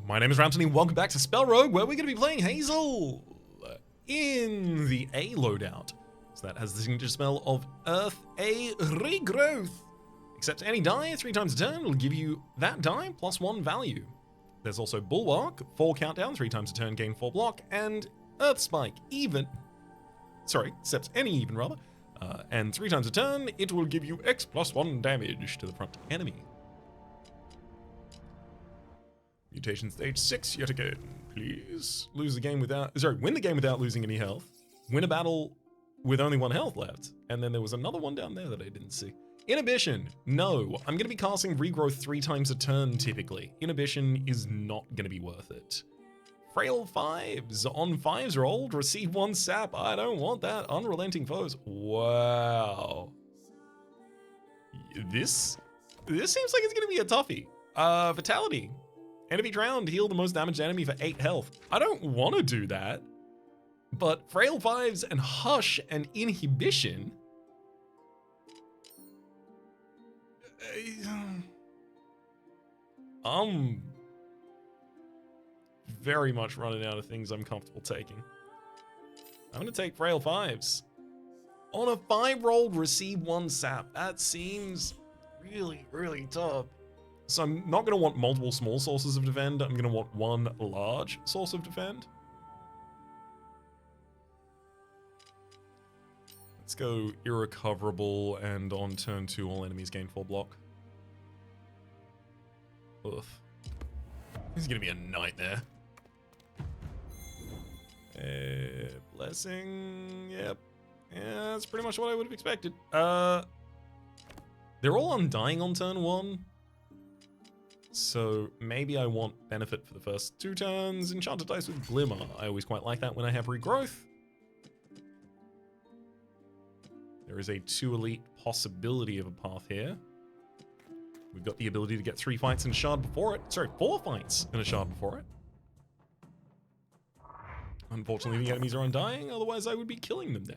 My name is Rhapsody and welcome back to SpellRogue, where we're going to be playing Hazel in the A loadout. So that has the signature spell of Earth A Regrowth. Accept any die 3 times a turn, will give you that die plus 1 value. There's also Bulwark, 4 countdown, 3 times a turn, gain 4 block, and Earth Spike, accepts any even rather, and 3 times a turn, it will give you X plus 1 damage to the front enemy. Mutation stage 6 yet again, please. Win the game without losing any health. Win a battle with only 1 health left. And then there was another one down there that I didn't see. Inhibition. No, I'm going to be casting Regrowth 3 times a turn typically. Inhibition is not going to be worth it. Frail 5s. On 5s rolled, receive 1 sap. I don't want that. Unrelenting foes. Wow. This seems like it's going to be a toughie. Vitality. Enemy drowned, heal the most damaged enemy for 8 health. I don't want to do that. But Frail 5s and Hush and Inhibition... I'm very much running out of things I'm comfortable taking. I'm going to take Frail 5s. On a 5 rolled, receive 1 sap. That seems really, really tough. So I'm not going to want multiple small sources of defend. I'm going to want 1 large source of defend. Let's go Irrecoverable, and on turn 2, all enemies gain 4 block. Oof. This is going to be a nightmare. Blessing. Yep. Yeah, that's pretty much what I would have expected. They're all undying on turn 1. So maybe I want benefit for the first 2 turns. Enchanted Dice with Glimmer. I always quite like that when I have Regrowth. There is a 2 elite possibility of a path here. We've got the ability to get 3 fights and a shard before it. Sorry, 4 fights and a shard before it. Unfortunately, the enemies are undying, otherwise I would be killing them now.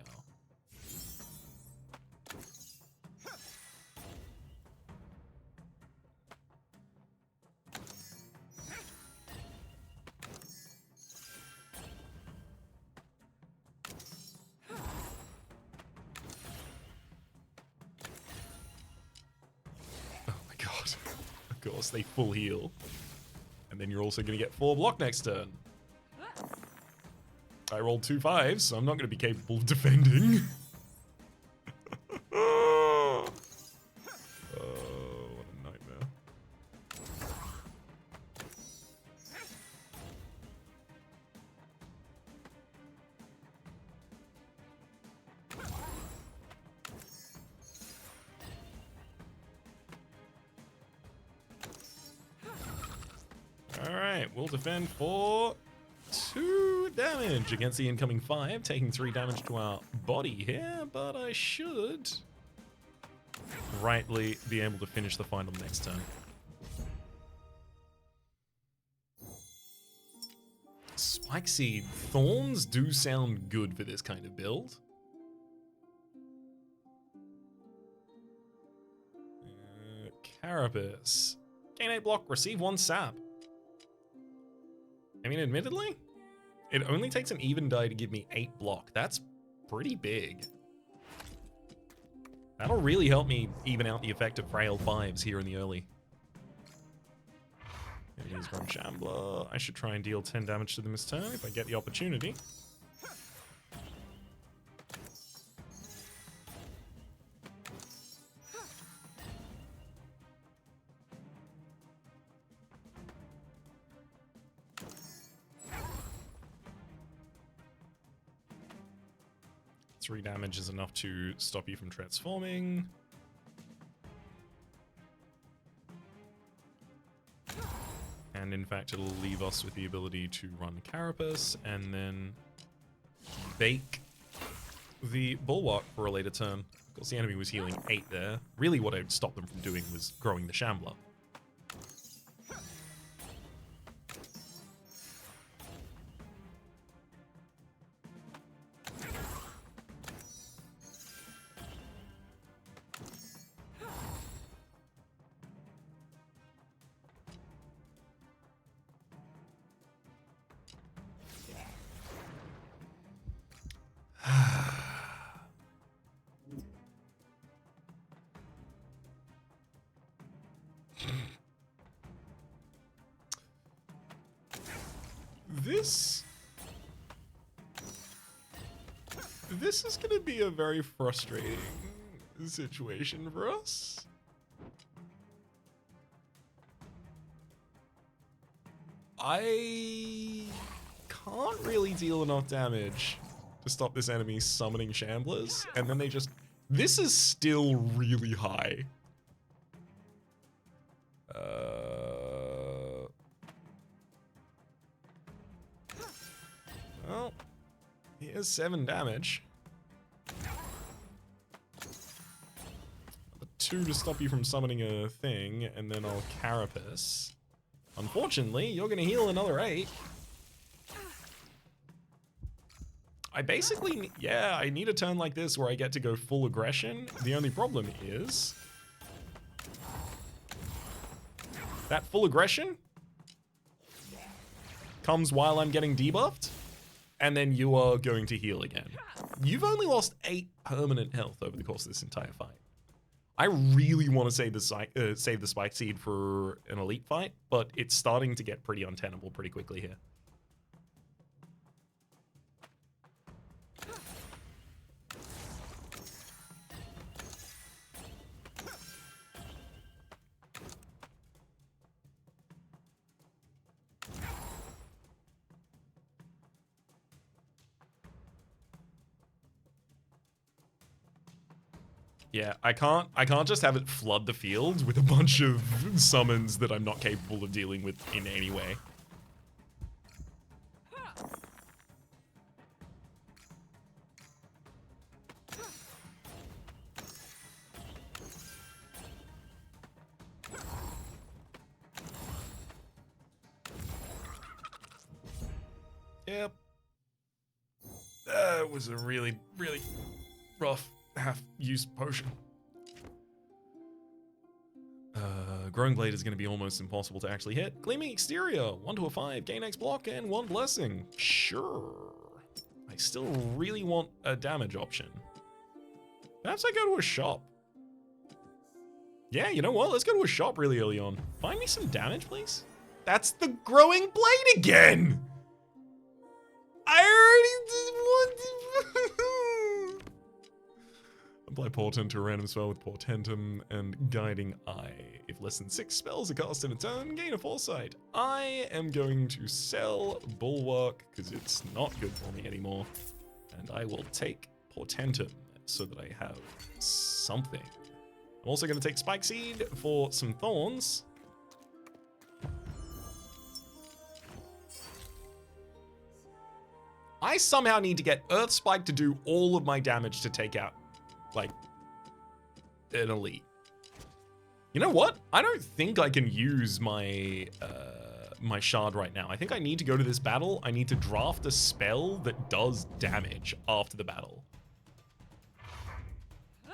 Of course, they full heal. And then you're also going to get 4 block next turn. I rolled 2 5s, so I'm not going to be capable of defending. Oh, what a nightmare. Alright, we'll defend for 2 damage against the incoming 5, taking 3 damage to our body here, but I should rightly be able to finish the fight on the next turn. Spike Seed. Thorns do sound good for this kind of build. Carapace. Gain 8 block, receive 1 sap. I mean, admittedly, it only takes an even die to give me 8 block. That's pretty big. That'll really help me even out the effect of Frail 5s here in the early. Enemies run Shambler. I should try and deal 10 damage to them this turn if I get the opportunity. Three damage is enough to stop you from transforming. And in fact, it'll leave us with the ability to run Carapace and then bake the Bulwark for a later turn. Of course, the enemy was healing 8 there. Really what I'd stop them from doing was growing the Shambler. This is going to be a very frustrating situation for us. I can't really deal enough damage to stop this enemy summoning Shamblers, and then they just... This is still really high. Well, here's 7 damage. The 2 to stop you from summoning a thing, and then I'll Carapace. Unfortunately, you're gonna heal another 8. I basically, yeah, I need a turn like this where I get to go full aggression. The only problem is that full aggression comes while I'm getting debuffed, and then you are going to heal again. You've only lost 8 permanent health over the course of this entire fight. I really want to save the Spike Seed for an elite fight, but it's starting to get pretty untenable pretty quickly here. Yeah, I can't just have it flood the field with a bunch of summons that I'm not capable of dealing with in any way. Yep. That was a really, really rough half-use potion. Growing Blade is going to be almost impossible to actually hit. Gleaming Exterior, 1 to a 5, gain X block, and 1 blessing. Sure. I still really want a damage option. Perhaps I go to a shop. Yeah, you know what? Let's go to a shop really early on. Find me some damage, please. That's the Growing Blade again! I already did one. Apply Portent to a random spell with Portentum and Guiding Eye. If less than 6 spells are cast in a turn, gain a Foresight. I am going to sell Bulwark because it's not good for me anymore. And I will take Portentum so that I have something. I'm also going to take Spike Seed for some Thorns. I somehow need to get Earth Spike to do all of my damage to take out, like, an elite. You know what? I don't think I can use my my shard right now. I think I need to go to this battle. I need to draft a spell that does damage after the battle.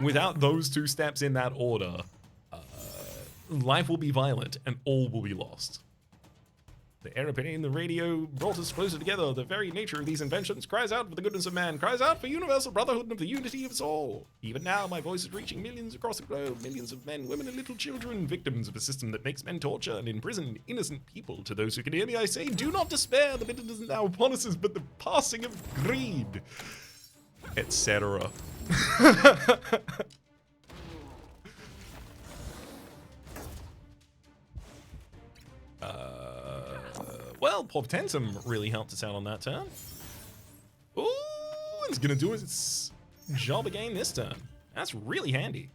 Without those 2 steps in that order, life will be violent and all will be lost. The aeroplane and the radio brought us closer together. The very nature of these inventions cries out for the goodness of man, cries out for universal brotherhood and of the unity of us all. Even now, my voice is reaching millions across the globe, millions of men, women, and little children, victims of a system that makes men torture and imprison innocent people. To those who can hear me, I say, do not despair. The bitterness is now upon us, but the passing of greed, etc. Well, Portentum really helped us out on that turn. Ooh, it's gonna do its job again this turn. That's really handy.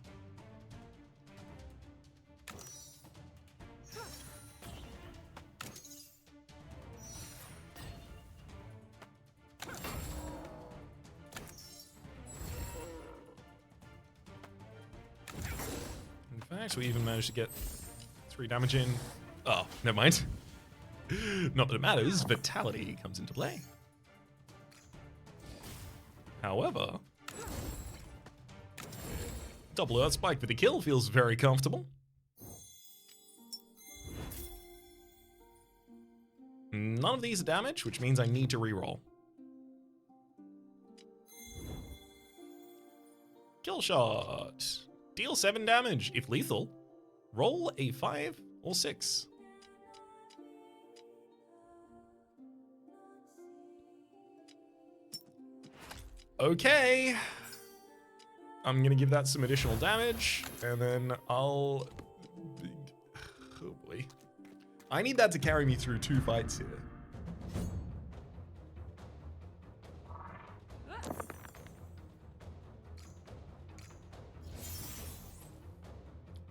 In fact, we even managed to get 3 damage in. Oh, never mind. Not that it matters, Vitality comes into play. However, double Earth Spike for the kill feels very comfortable. None of these are damage, which means I need to reroll. Kill Shot. Deal 7 damage, if lethal. Roll a 5 or 6. Okay. I'm gonna give that some additional damage, and then I'll... Oh boy. I need that to carry me through 2 fights here.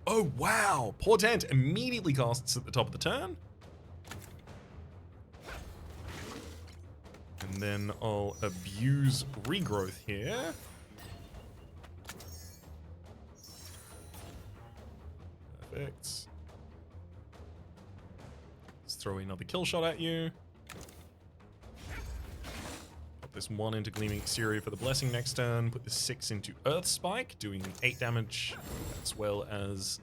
Oh, wow. Portent immediately casts at the top of the turn. And then I'll abuse regrowth here. Perfect. Let's throw another kill shot at you. Put this 1 into Gleaming Exterior for the blessing next turn. Put this 6 into Earth Spike, doing 8 damage, as well as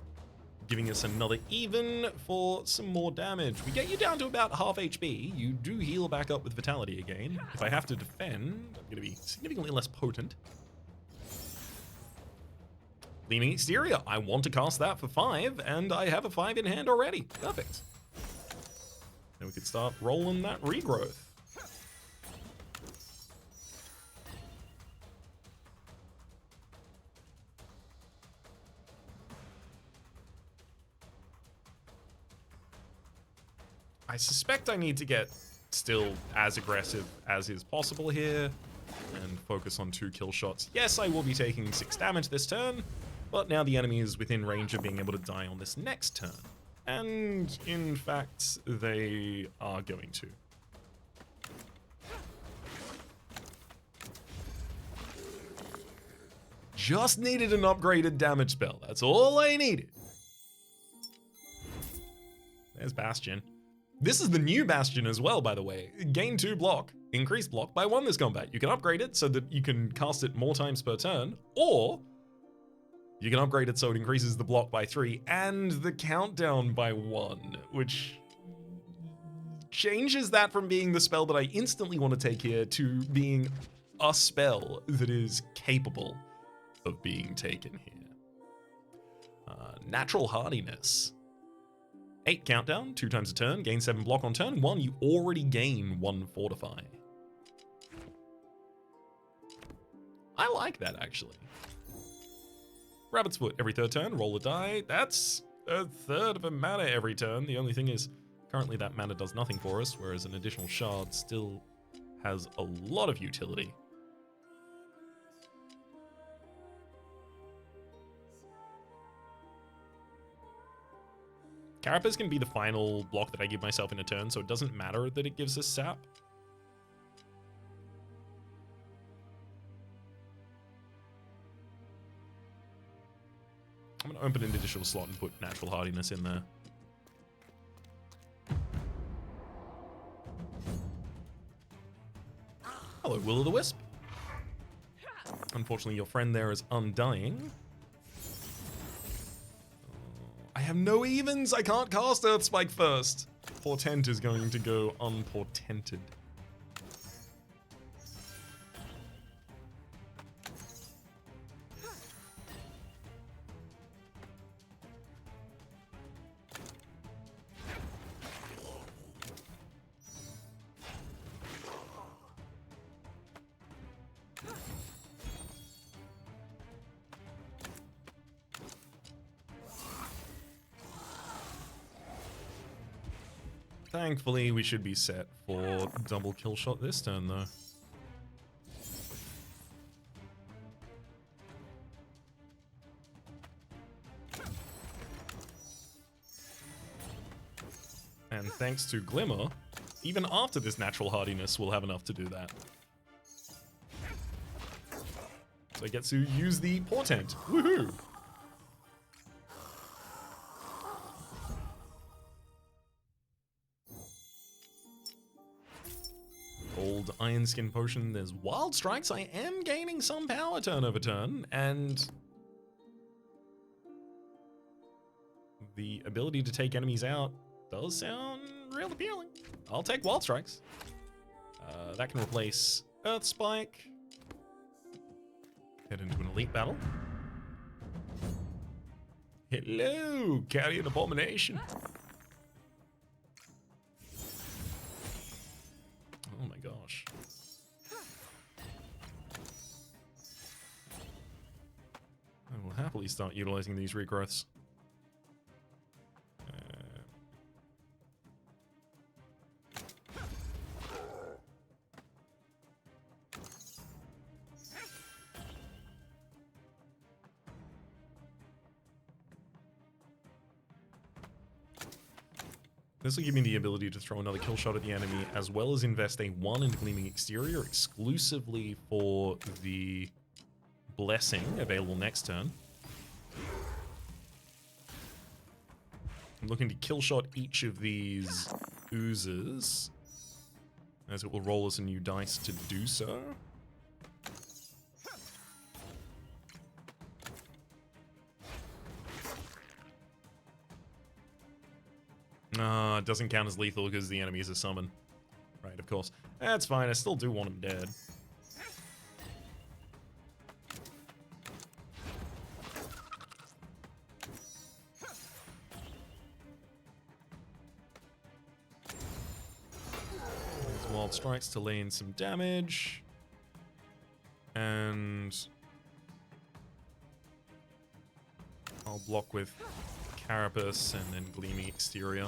giving us another even for some more damage. We get you down to about half HP. You do heal back up with Vitality again. If I have to defend, I'm going to be significantly less potent. Gleaming Exterior, I want to cast that for 5, and I have a 5 in hand already. Perfect. Then we could start rolling that regrowth. I suspect I need to get still as aggressive as is possible here and focus on 2 kill shots. Yes, I will be taking 6 damage this turn, but now the enemy is within range of being able to die on this next turn. And in fact, they are going to. Just needed an upgraded damage spell. That's all I needed. There's Bastion. This is the new Bastion as well, by the way. Gain 2 block, increase block by 1 this combat. You can upgrade it so that you can cast it more times per turn, or you can upgrade it so it increases the block by 3 and the countdown by 1, which changes that from being the spell that I instantly want to take here to being a spell that is capable of being taken here. Natural Hardiness. 8 countdown, 2 times a turn, gain 7 block on turn 1, you already gain 1 fortify. I like that, actually. Rabbit's Foot, every 3rd turn, roll a die. That's a 1/3 of a mana every turn. The only thing is, currently that mana does nothing for us, whereas an additional shard still has a lot of utility. Carapace can be the final block that I give myself in a turn, so it doesn't matter that it gives us sap. I'm going to open an additional slot and put Natural Hardiness in there. Hello, Will-o'-the-Wisp. Unfortunately, your friend there is undying. I have no evens. I can't cast Earth Spike first. Portent is going to go unportented. Thankfully, we should be set for double kill shot this turn, though. And thanks to Glimmer, even after this Natural Hardiness, we'll have enough to do that. So I get to use the Portent. Woohoo! Old Iron Skin Potion. There's Wild Strikes. I am gaining some power turn over turn, and the ability to take enemies out does sound real appealing. I'll take Wild Strikes. That can replace Earth Spike. Head into an elite battle. Hello, Carrion Abomination. Oh my gosh. I will happily start utilizing these regrowths. This will give me the ability to throw another kill shot at the enemy, as well as invest a 1 into Gleaming Exterior exclusively for the Blessing available next turn. I'm looking to kill shot each of these oozes, as it will roll us a new dice to do so. It doesn't count as lethal because the enemy is a summon. Right, of course. That's fine, I still do want him dead. These wild strikes to lay in some damage. And I'll block with Carapace and then Gleaming Exterior.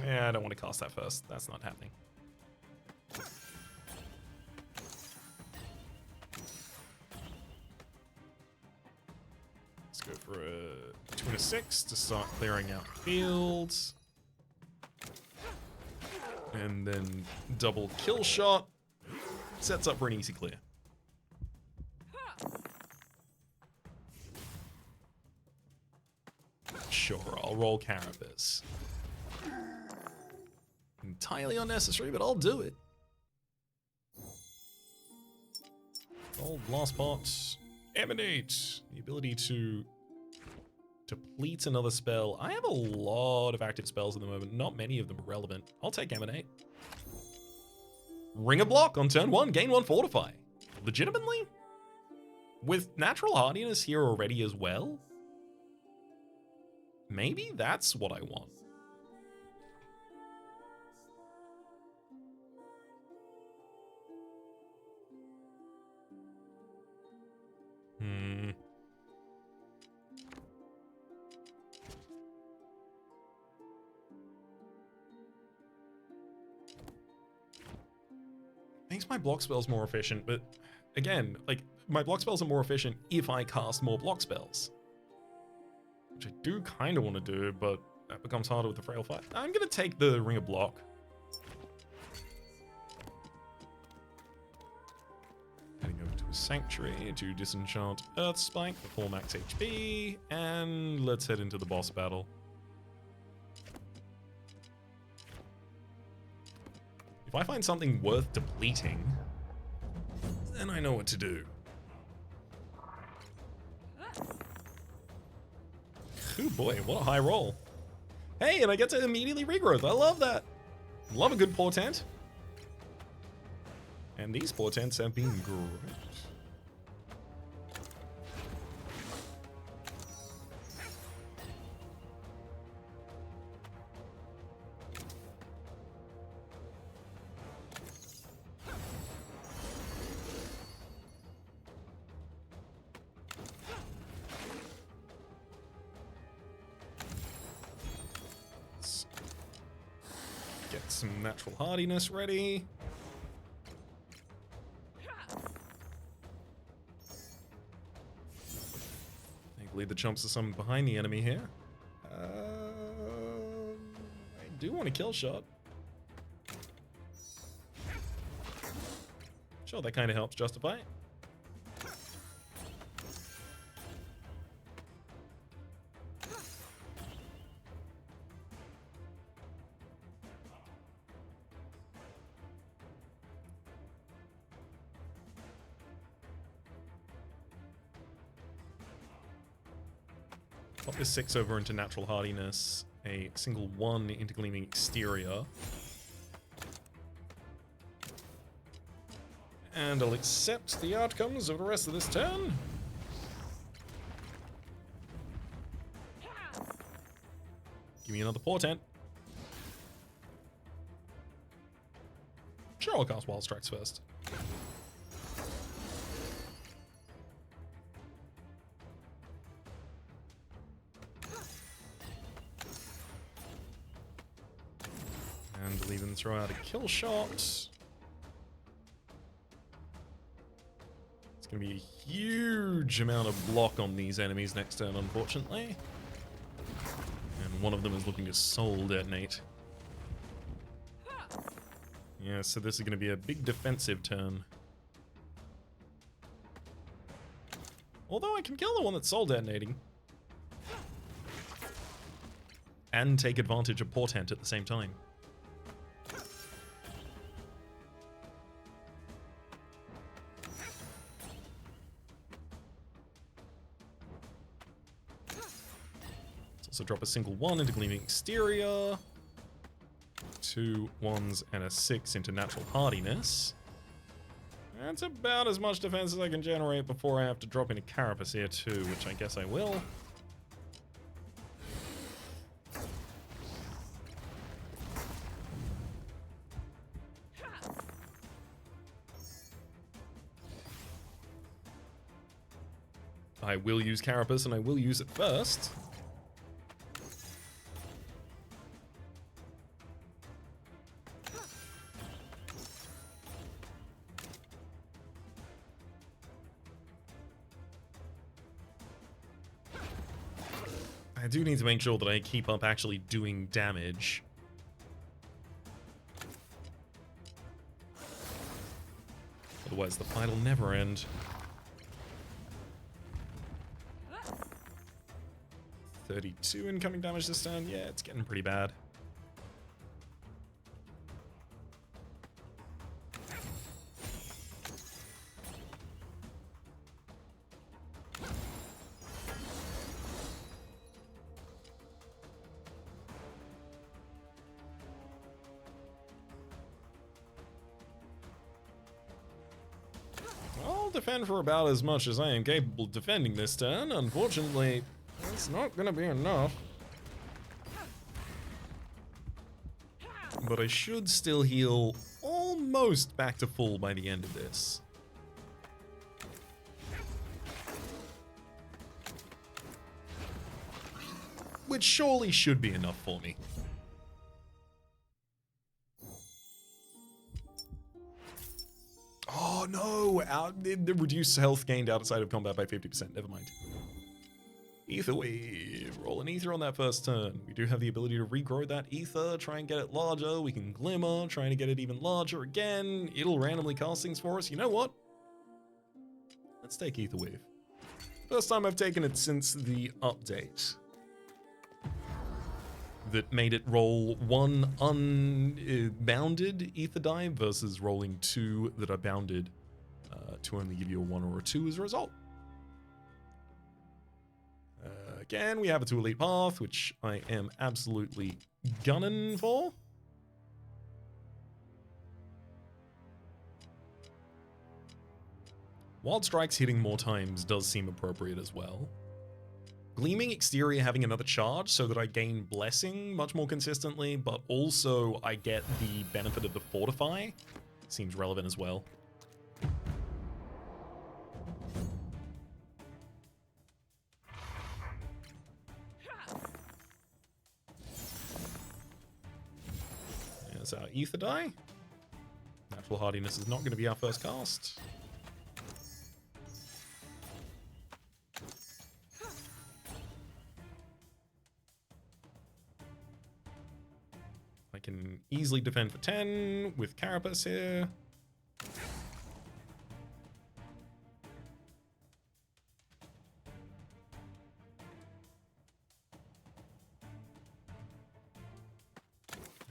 Yeah, I don't want to cast that first. That's not happening. Let's go for a 2 and a 6 to start clearing out fields. And then double kill shot. Sets up for an easy clear. Sure, I'll roll Carapace. Entirely unnecessary, but I'll do it. Gold Blast Pot. Emanate. The ability to deplete another spell. I have a lot of active spells at the moment. Not many of them are relevant. I'll take Emanate. Ring a block on turn 1. Gain 1 Fortify. Legitimately? With natural hardiness here already as well? Maybe that's what I want. Makes my block spells more efficient, but again, like, my block spells are more efficient if I cast more block spells. Which I do kind of want to do, but that becomes harder with the Frail Fight. I'm going to take the Ring of Block. Heading over to a Sanctuary to disenchant Earth Spike for 4 max HP, and let's head into the boss battle. If I find something worth depleting, then I know what to do. Oh boy, what a high roll. Hey, and I get to immediately regrowth. I love that. Love a good portent. And these portents have been great. Some natural hardiness ready. I believe the chumps are some behind the enemy here. I do want a kill shot. Sure, that kind of helps justify it. Pop this 6 over into natural hardiness, a single 1 into Gleaming Exterior. And I'll accept the outcomes of the rest of this turn. Give me another portent. Sure, I'll cast Wild Strikes first. And we'll even throw out a kill shot. It's going to be a huge amount of block on these enemies next turn, unfortunately. And one of them is looking to soul detonate. Yeah, so this is going to be a big defensive turn. Although I can kill the one that's soul detonating. And take advantage of portent at the same time. So drop a single 1 into Gleaming Exterior. 2 1s and a 6 into Natural Hardiness. That's about as much defense as I can generate before I have to drop in a Carapace here too, which I guess I will. I will use Carapace and I will use it first. I do need to make sure that I keep up actually doing damage. Otherwise the fight will never end. 32 incoming damage this turn. Yeah, it's getting pretty bad. I'll defend for about as much as I am capable of defending this turn. Unfortunately, it's not gonna be enough. But I should still heal almost back to full by the end of this. Which surely should be enough for me. Oh no! The reduced health gained outside of combat by 50%. Never mind. Ether Wave. Roll an Ether on that first turn. We do have the ability to regrow that Ether, try and get it larger. We can Glimmer, trying to get it even larger again. It'll randomly cast things for us. You know what? Let's take Ether Wave. First time I've taken it since the update. That made it roll 1 unbounded Ether die versus rolling 2 that are bounded to only give you a 1 or a 2 as a result. Again, we have a 2 Elite Path, which I am absolutely gunning for. Wild Strikes hitting more times does seem appropriate as well. Gleaming Exterior having another charge so that I gain Blessing much more consistently, but also I get the benefit of the Fortify seems relevant as well. There's our Ether die. Natural Hardiness is not going to be our first cast. I can easily defend for 10 with Carapace here.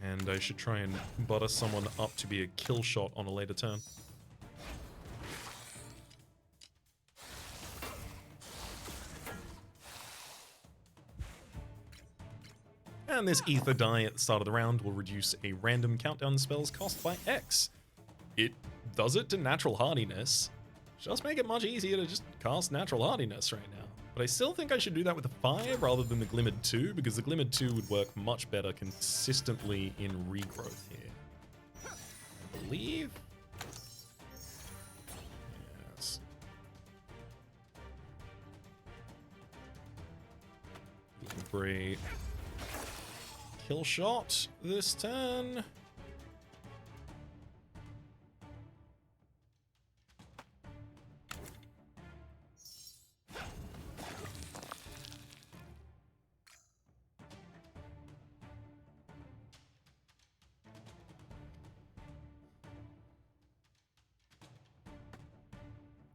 And I should try and butter someone up to be a kill shot on a later turn. And this Ether die at the start of the round will reduce a random countdown spell's cost by X. It does it to natural hardiness. Just make it much easier to just cast natural hardiness right now. But I still think I should do that with the 5 rather than the Glimmered 2, because the Glimmered 2 would work much better consistently in regrowth here. I believe. Yes. Looking for a kill shot this turn.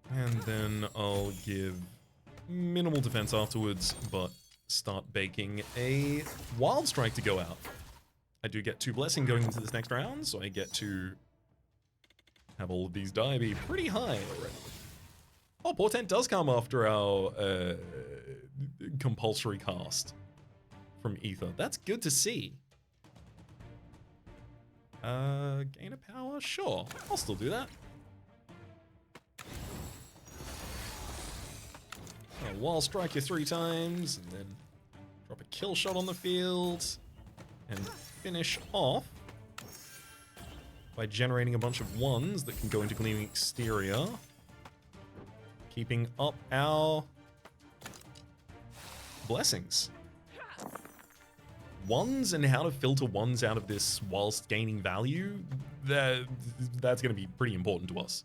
And then I'll give minimal defense afterwards, but start baking a Wild Strike to go out. I do get 2 Blessing going into this next round, so I get to have all of these die be pretty high already. Oh, Portent does come after our compulsory cast from Ether. That's good to see. Gain of power? Sure, I'll still do that. Wild Strike you 3 times, and then drop a kill shot on the field, and finish off by generating a bunch of 1s that can go into Gleaming Exterior, keeping up our blessings. 1s and how to filter 1s out of this whilst gaining value, that's going to be pretty important to us.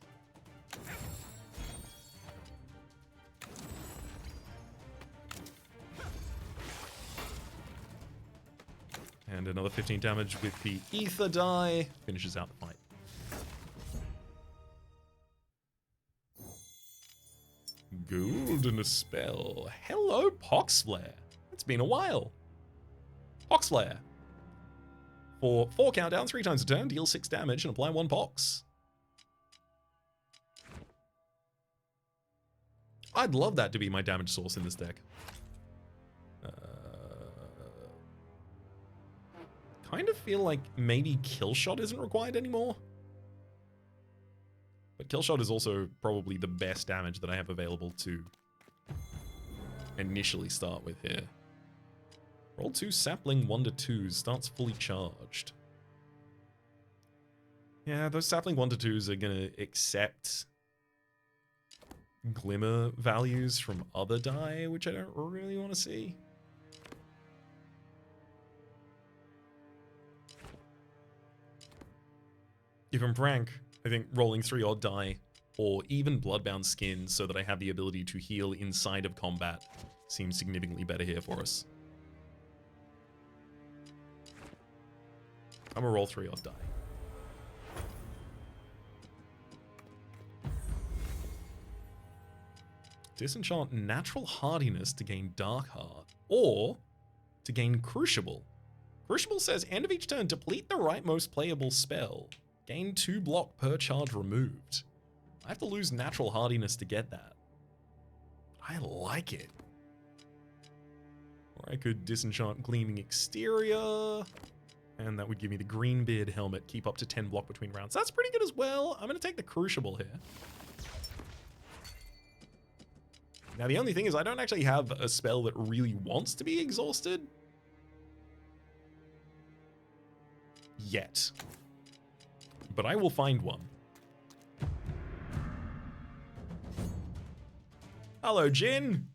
And another 15 damage with the Ether die. Finishes out the fight. Golden Spell. Hello, Pox Flare. It's been a while. Pox Flare. For 4 countdown, 3 times a turn, deal 6 damage and apply 1 Pox. I'd love that to be my damage source in this deck. Kind of feel like maybe Kill Shot isn't required anymore. But Kill Shot is also probably the best damage that I have available to initially start with here. Roll 2 Sapling 1-2s, starts fully charged. Yeah, those Sapling 1-2s are gonna accept Glimmer values from other die, which I don't really want to see. If I'm frank, I think rolling 3 odd die, or even Bloodbound Skin so that I have the ability to heal inside of combat seems significantly better here for us. I'm gonna roll 3 odd die. Disenchant Natural Hardiness to gain Dark Heart, or to gain Crucible. Crucible says, end of each turn, deplete the rightmost playable spell. Gain 2 block per charge removed. I have to lose Natural Hardiness to get that. I like it. Or I could disenchant Gleaming Exterior, and that would give me the Greenbeard Helmet, keep up to 10 block between rounds. That's pretty good as well. I'm going to take the Crucible here. Now, the only thing is I don't actually have a spell that really wants to be exhausted. Yet. But I will find one. Hello, Jin.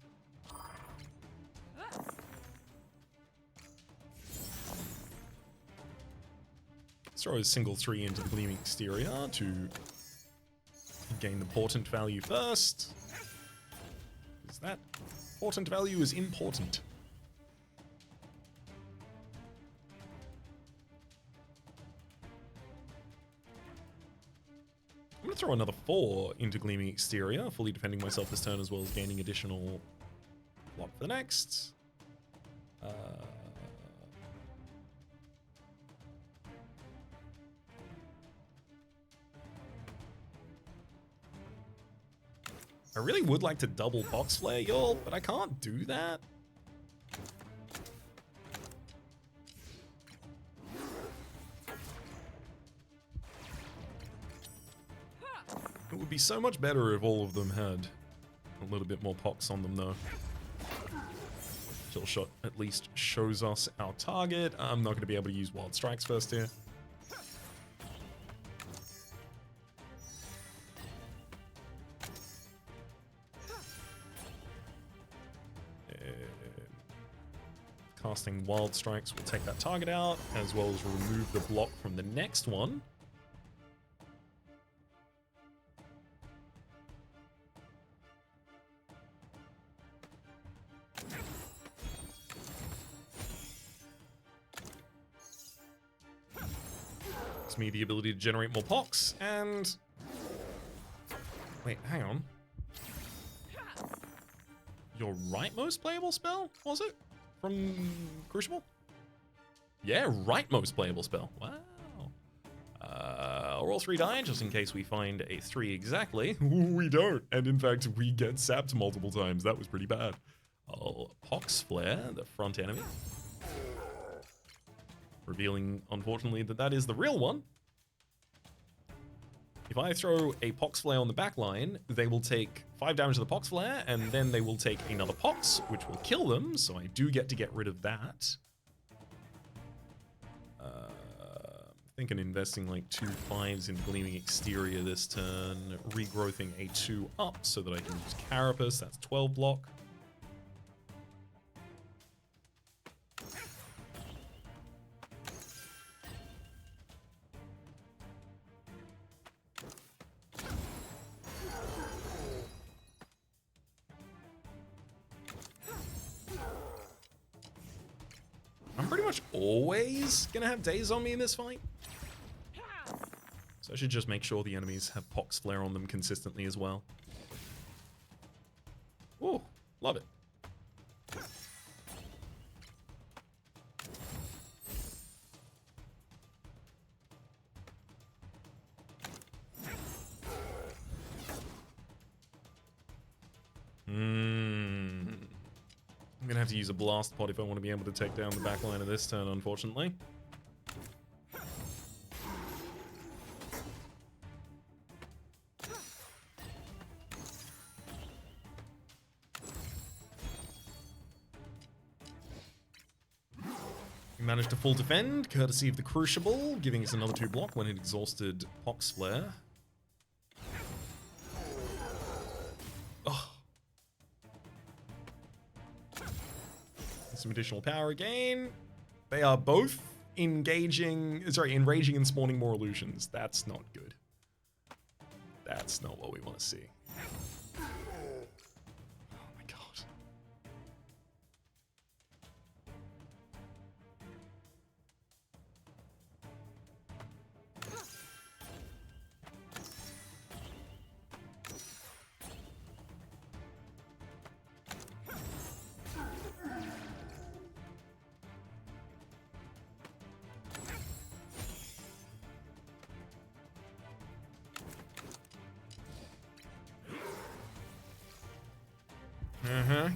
Let's throw a single 3 into the Gleaming Exterior to gain the portent value first. Because that portent value is important. I'm going to throw another 4 into Gleaming Exterior, fully defending myself this turn as well as gaining additional block for the next. I really would like to double Pox Flare, y'all, but I can't do that. be so much better if all of them had a little bit more pox on them, though. Kill shot at least shows us our target. I'm not going to be able to use wild strikes first here. Casting wild strikes will take that target out, as well as remove the block from the next one. Gives me the ability to generate more pox, and... Wait, hang on. Your rightmost playable spell, was it? From Crucible? Yeah, rightmost playable spell. Wow. Roll 3 die, just in case we find a 3 exactly. We don't. And in fact, we get sapped multiple times. That was pretty bad. Pox Flare, the front enemy. Revealing, unfortunately, that that is the real one. If I throw a Pox Flare on the back line, they will take 5 damage to the Pox Flare, and then they will take another Pox, which will kill them, so I do get to get rid of that. I'm thinking investing like 2 5s in Gleaming Exterior this turn, regrowthing a 2 up so that I can use Carapace, that's 12 block. I'm pretty much always gonna have days on me in this fight. So I should just make sure the enemies have Pox Flare on them consistently as well. Ooh, love it. I'm gonna have to use a blast pod if I want to be able to take down the back line of this turn, unfortunately. We managed to full defend, courtesy of the Crucible, giving us another 2 block when it exhausted Pox Flare. Some additional power again. They are both enraging and spawning more illusions. That's not good. That's not what we want to see. Oh my god.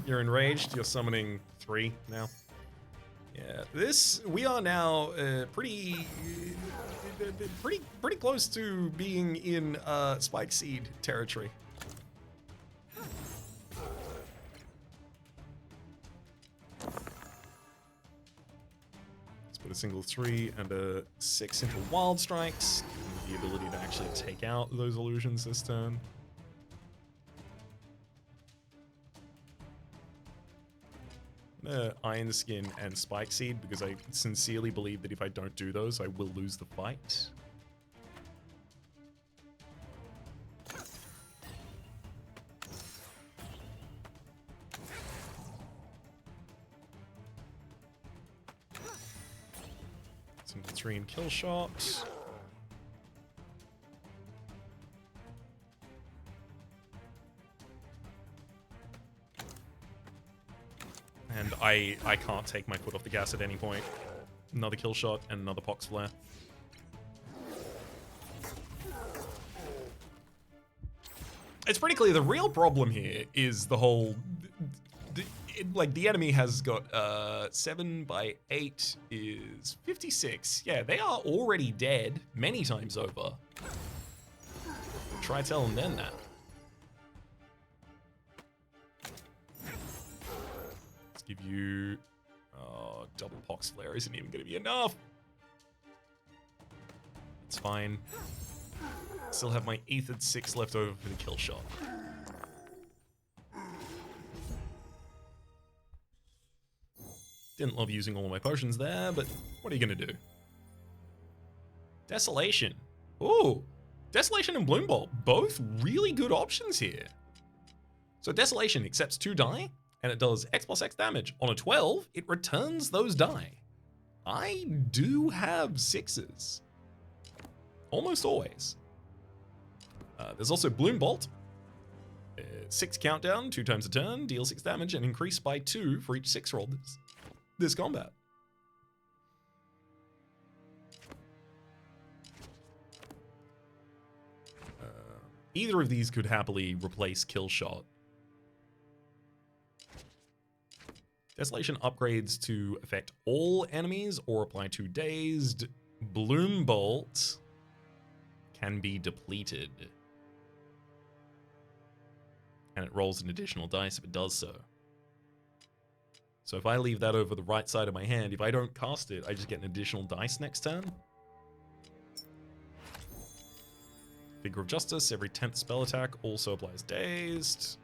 You're enraged. You're summoning 3 now. Yeah, we are now pretty close to being in Spike Seed territory. Let's put a single 3 and a 6 into Wild Strikes. The ability to actually take out those illusions this turn. Iron the Skin and Spike Seed, because I sincerely believe that if I don't do those, I will lose the fight. Some 3 and kill shot. And I can't take my foot off the gas at any point. Another kill shot and another Pox Flare. It's pretty clear the real problem here is the whole... the enemy has got 7 by 8 is 56. Yeah, they are already dead many times over. try telling them that. Let's give you... Oh, double Pox Flare isn't even going to be enough. It's fine. Still have my Aethered 6 left over for the kill shot. Didn't love using all of my potions there, but what are you going to do? Desolation. Ooh, Desolation and Bloom Bolt, both really good options here. So Desolation accepts 2 die, and it does X plus X damage. On a 12, it returns those die. I do have 6s. Almost always. There's also Bloom Bolt. 6 countdown, 2 times a turn, deal 6 damage, and increase by 2 for each 6 roll this combat. Either of these could happily replace Kill Shot. Desolation upgrades to affect all enemies or apply to dazed. Bloom Bolt can be depleted. And it rolls an additional dice if it does so. So if I leave that over the right side of my hand, if I don't cast it, I just get an additional dice next turn. Figure of Justice, every 10th spell attack also applies dazed.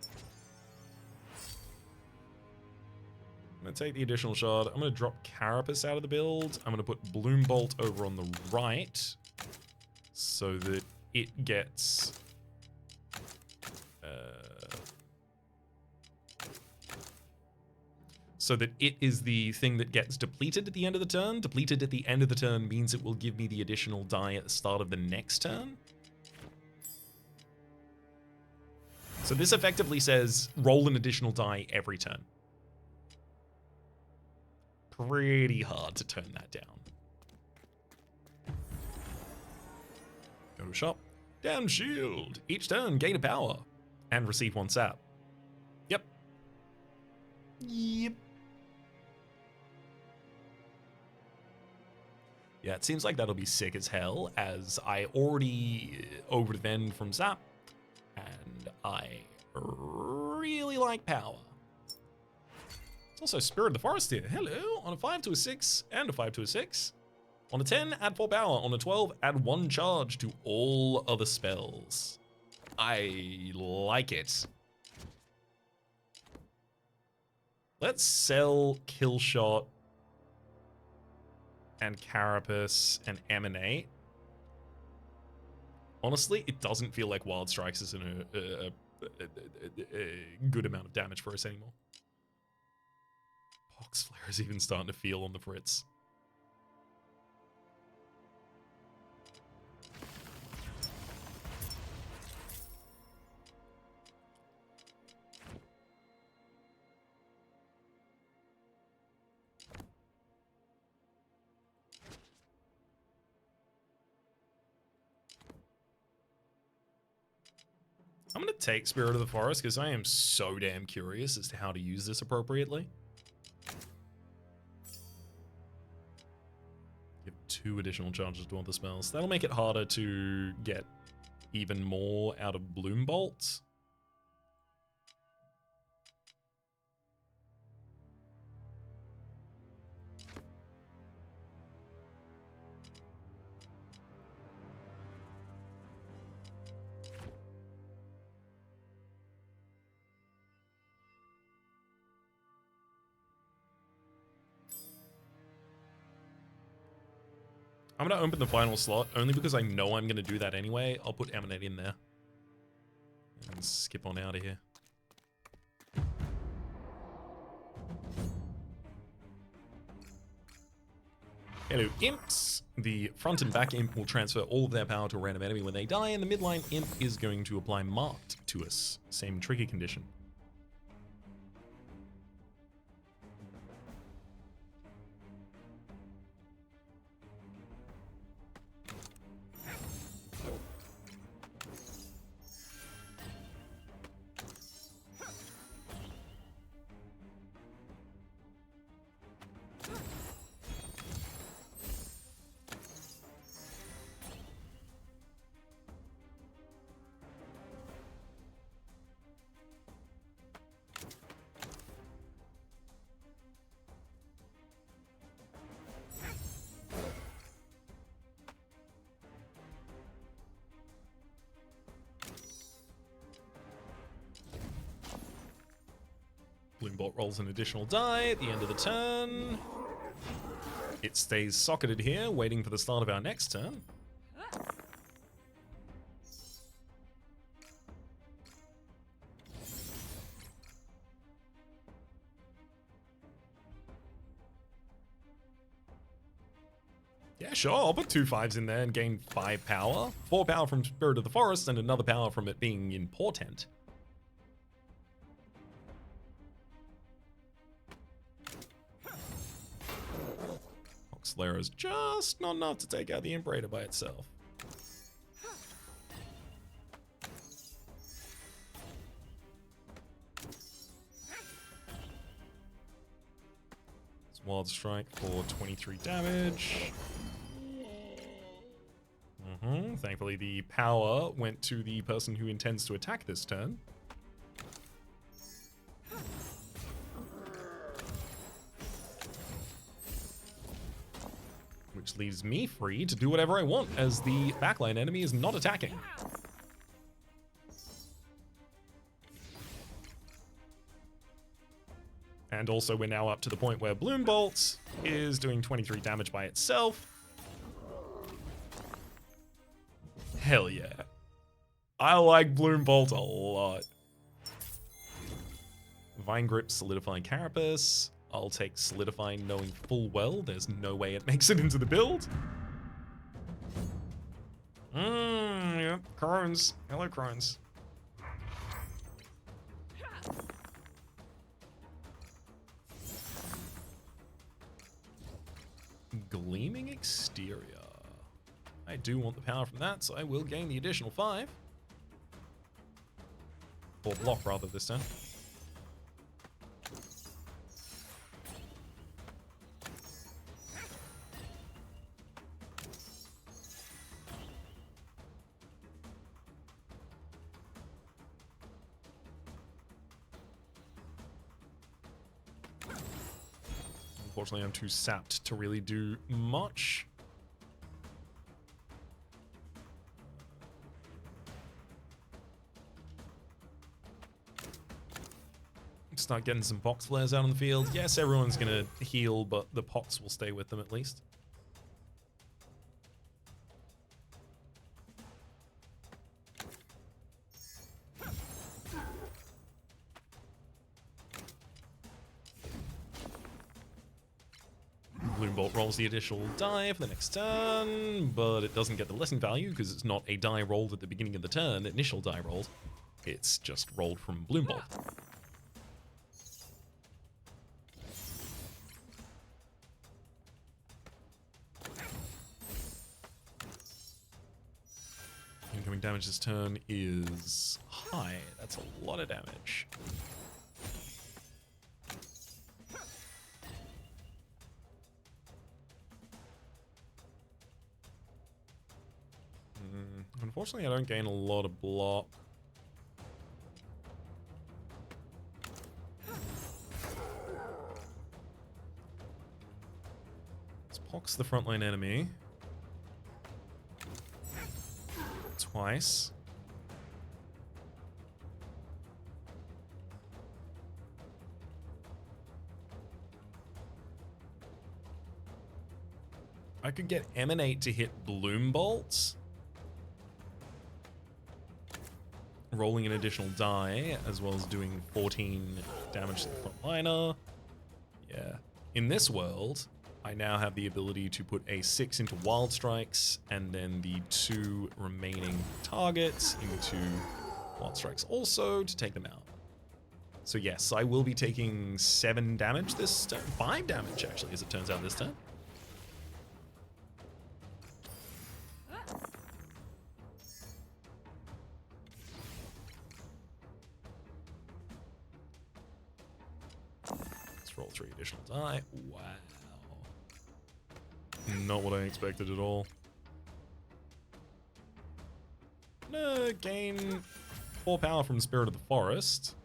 I'm going to take the additional shard. I'm going to drop Carapace out of the build. I'm going to put Bloom Bolt over on the right so that it gets... so that it is the thing that gets depleted at the end of the turn. Depleted at the end of the turn means it will give me the additional die at the start of the next turn. So this effectively says roll an additional die every turn. Pretty hard to turn that down. Go to shop. Down shield. Each turn, gain a power. And receive 1 sap. Yep. Yep. Yeah, it seems like that'll be sick as hell, as I already over-defend from Zap, and I really like power. It's also Spirit of the Forest here. Hello, on a 5 to a 6, and a 5 to a 6. On a 10, add 4 power. On a 12, add 1 charge to all other spells. I like it. Let's sell Kill Shot and Carapace and Emanate. Honestly, it doesn't feel like Wild Strikes is a good amount of damage for us anymore. Pox Flare is even starting to feel on the fritz. I'm going to take Spirit of the Forest because I am so damn curious as to how to use this appropriately. Give 2 additional charges to other spells. That'll make it harder to get even more out of Bloom Bolt. I'm going to open the final slot, only because I know I'm going to do that anyway. I'll put Emanate in there. And skip on out of here. Hello, Imps. The front and back Imp will transfer all of their power to a random enemy when they die, and the midline Imp is going to apply Marked to us. Same tricky condition. Bloom Bolt rolls an additional die at the end of the turn. It stays socketed here, waiting for the start of our next turn. Yeah, sure, I'll put 2 5s in there and gain 5 power. 4 power from Spirit of the Forest and another power from it being in Portent. Slayer is just not enough to take out the Imperator by itself. It's Wild Strike for 23 damage. Thankfully, the power went to the person who intends to attack this turn. Which leaves me free to do whatever I want as the backline enemy is not attacking. And also we're now up to the point where Bloom Bolt is doing 23 damage by itself. Hell yeah. I like Bloom Bolt a lot. Vine Grip, Solidifying Carapace. I'll take Solidifying knowing full well there's no way it makes it into the build. Yep, Crones. Hello, Crones. Gleaming Exterior. I do want the power from that, so I will gain the additional 5. Or block, rather, this time. Unfortunately, I'm too sapped to really do much. Start getting some Pox Flares out on the field. Yes, everyone's going to heal, but the Pox will stay with them at least. Bloom Bolt rolls the additional die for the next turn, but it doesn't get the lesson value because it's not a die rolled at the beginning of the turn, initial die rolled. It's just rolled from Bloom Bolt. Incoming damage this turn is high. That's a lot of damage. Unfortunately, I don't gain a lot of block. Let's Pox the frontline enemy. Twice. I could get Emanate to hit Bloom Bolts. Rolling an additional die, as well as doing 14 damage to the frontliner. Yeah. In this world, I now have the ability to put a 6 into Wild Strikes, and then the 2 remaining targets into Wild Strikes also to take them out. So yes, I will be taking 7 damage this turn. 5 damage, actually, as it turns out this turn. Roll 3 additional die. Wow. Not what I expected at all. Gain 4 power from Spirit of the Forest.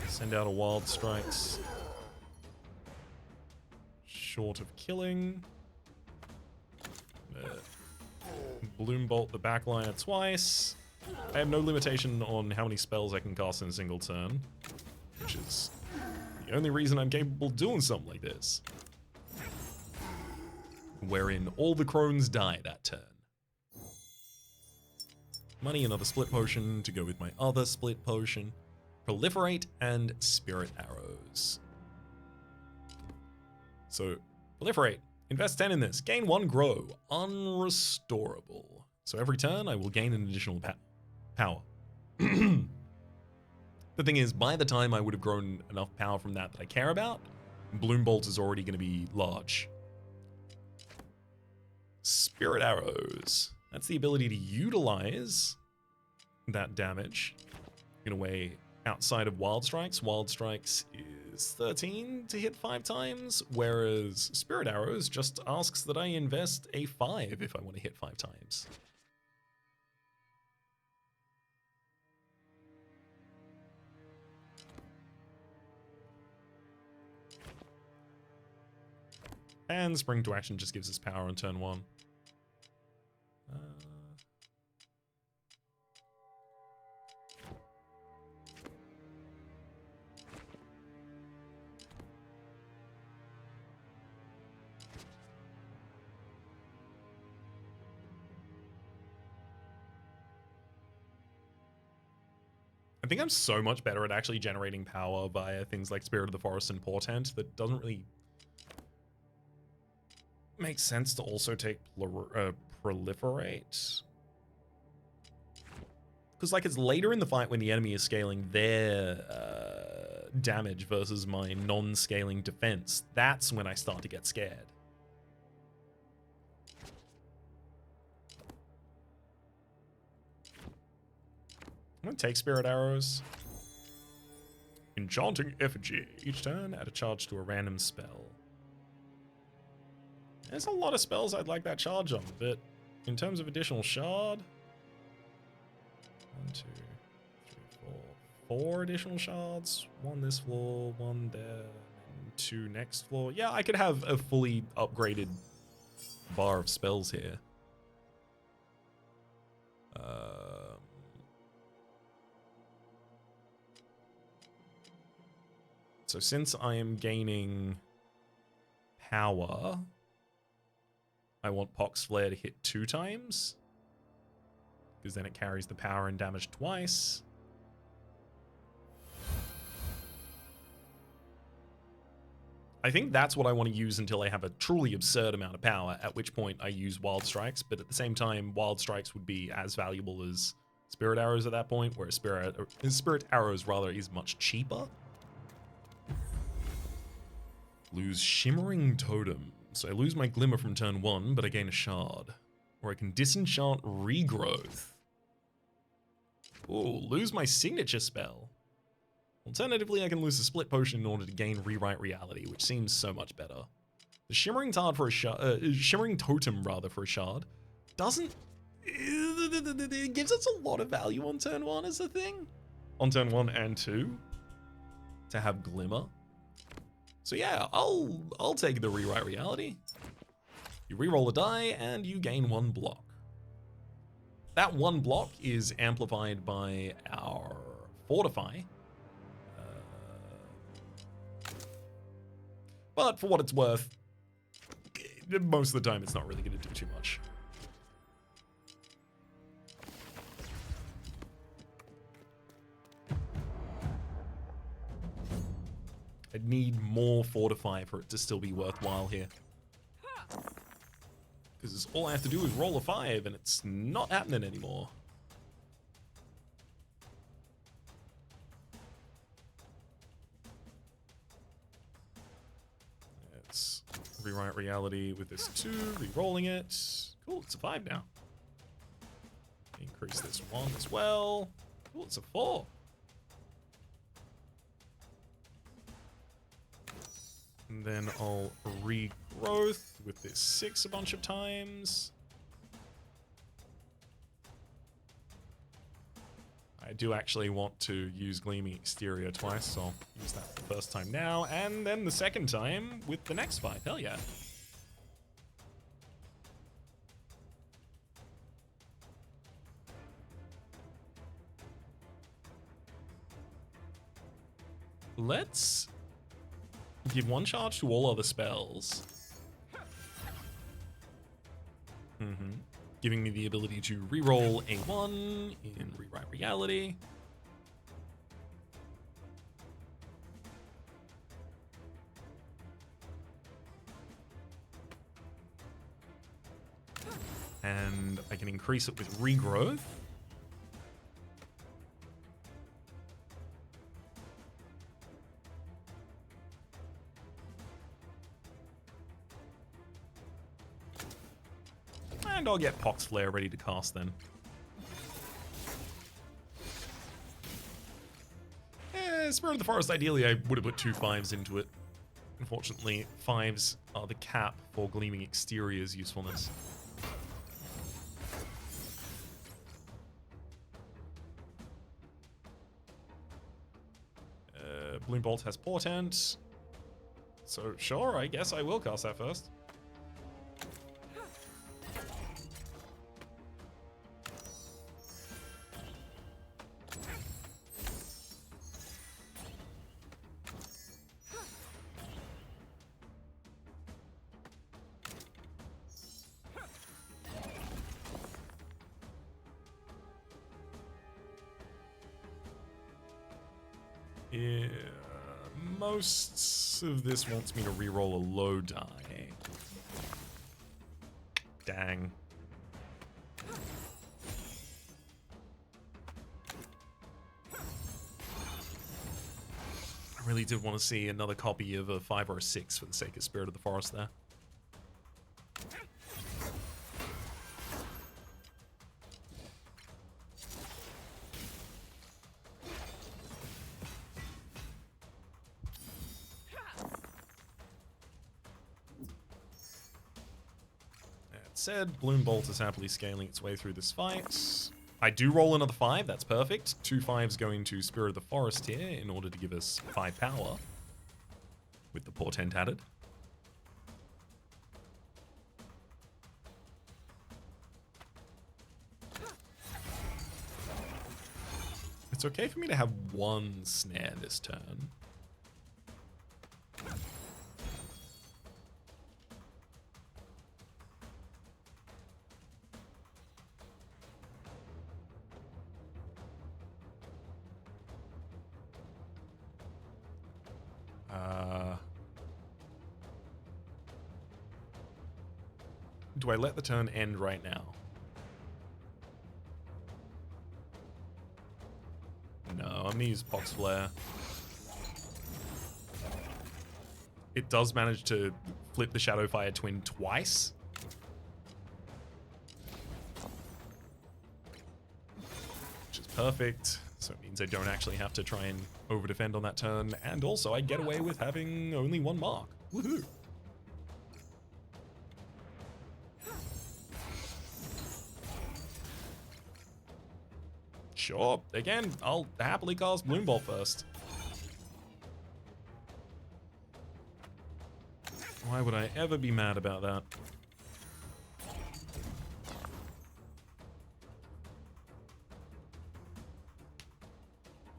Send out a Wild Strikes. Short of killing. Bloom Bolt the backliner twice. I have no limitation on how many spells I can cast in a single turn, which is the only reason I'm capable of doing something like this. Wherein all the crones die that turn. Money, another split potion to go with my other split potion. Proliferate and spirit arrows. So, proliferate. Invest 10 in this. Gain 1 grow. Unrestorable. So every turn I will gain an additional power. The thing is, by the time I would have grown enough power from that I care about, Bloom Bolt is already going to be large. Spirit arrows. That's the ability to utilize that damage in a way outside of Wild Strikes. Wild Strikes is 13 to hit 5 times, whereas Spirit Arrows just asks that I invest a 5 if I want to hit 5 times. And Spring to Action just gives us power on turn 1. I think I'm so much better at actually generating power via things like Spirit of the Forest and Portent that doesn't really make sense to also take Proliferate. Because like it's later in the fight when the enemy is scaling their damage versus my non-scaling defense. That's when I start to get scared. I'm gonna take Spirit Arrows. Enchanting Effigy. Each turn, add a charge to a random spell. There's a lot of spells I'd like that charge on, but in terms of additional shard... 1, 2, 3, 4. 4 additional shards. 1 this floor, 1 there, and 2 next floor. Yeah, I could have a fully upgraded bar of spells here. So since I am gaining power, I want Pox Flare to hit 2 times, because then it carries the power and damage twice. I think that's what I want to use until I have a truly absurd amount of power, at which point I use Wild Strikes, but at the same time, Wild Strikes would be as valuable as Spirit Arrows at that point, whereas Spirit Arrows rather is much cheaper. Lose Shimmering Totem. So I lose my Glimmer from turn 1, but I gain a shard. Or I can disenchant Regrowth. Ooh, lose my signature spell. Alternatively, I can lose a split potion in order to gain Rewrite Reality, which seems so much better. The Shimmering Totem rather for a shard doesn't. It gives us a lot of value on turn 1 as a thing. On turn 1 and 2 to have Glimmer. So yeah, I'll take the Rewrite Reality. You reroll a die and you gain 1 block. That 1 block is amplified by our Fortify. But for what it's worth, most of the time it's not really going to do too much. I'd need more Fortify for it to still be worthwhile here. Because all I have to do is roll a 5 and it's not happening anymore. Let's Rewrite Reality with this 2, re-rolling it. Cool, it's a 5 now. Increase this 1 as well. Cool, it's a 4. And then I'll regrowth with this 6 a bunch of times. I do actually want to use Gleaming Exterior twice, so I'll use that the first time now, and then the second time with the next 5. Hell yeah. let's give one charge to all other spells. Giving me the ability to reroll a 1 in Rewrite Reality. And I can increase it with Regrowth. And I'll get Pox Flare ready to cast then. Spirit of the Forest, ideally I would have put 2 5s into it. Unfortunately, 5s are the cap for Gleaming Exterior's usefulness. Bloom Bolt has Portent. So sure, I guess I will cast that first. Yeah, most of this wants me to reroll a low die. Dang. I really did want to see another copy of a 5 or a 6 for the sake of Spirit of the Forest there. Said, Bloom Bolt is happily scaling its way through this fight. I do roll another 5, that's perfect. 2 5s going to Spirit of the Forest here in order to give us 5 power. With the Portent added. It's okay for me to have 1 snare this turn. Do I let the turn end right now? No, I'm gonna use Pox Flare. It does manage to flip the Shadowfire Twin twice. Which is perfect. So it means I don't actually have to try and over-defend on that turn. And also I get away with having only 1 mark. Woohoo! Sure, again, I'll happily cast Bloom Bolt first. Why would I ever be mad about that?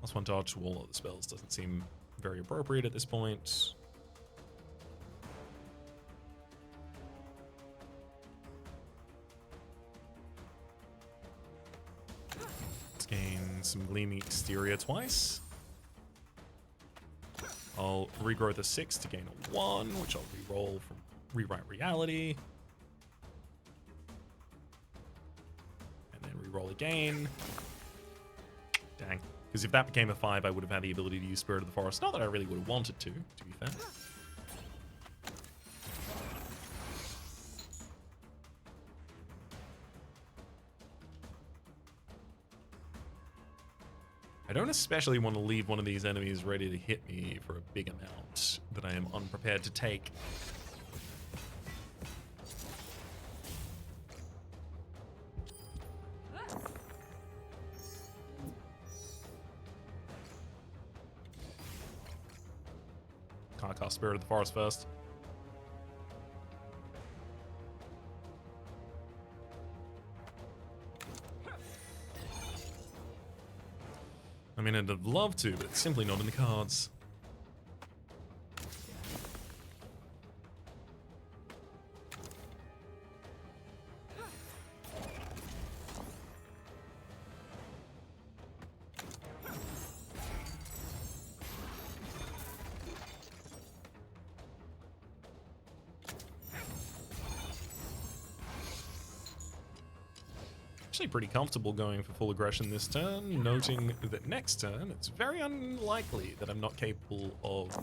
+1 dodge to all other spells doesn't seem very appropriate at this point. Let's gain some Gleaming Exterior twice. I'll regrow the 6 to gain a 1, which I'll re-roll from Rewrite Reality. And then re-roll again. Dang. Because if that became a 5, I would have had the ability to use Spirit of the Forest. Not that I really would have wanted to be fair. I don't especially want to leave one of these enemies ready to hit me for a big amount that I am unprepared to take. Can't cast Spirit of the Forest first. I mean, I'd have loved to, but it's simply not in the cards. actually pretty comfortable going for full aggression this turn, noting that next turn it's very unlikely that I'm not capable of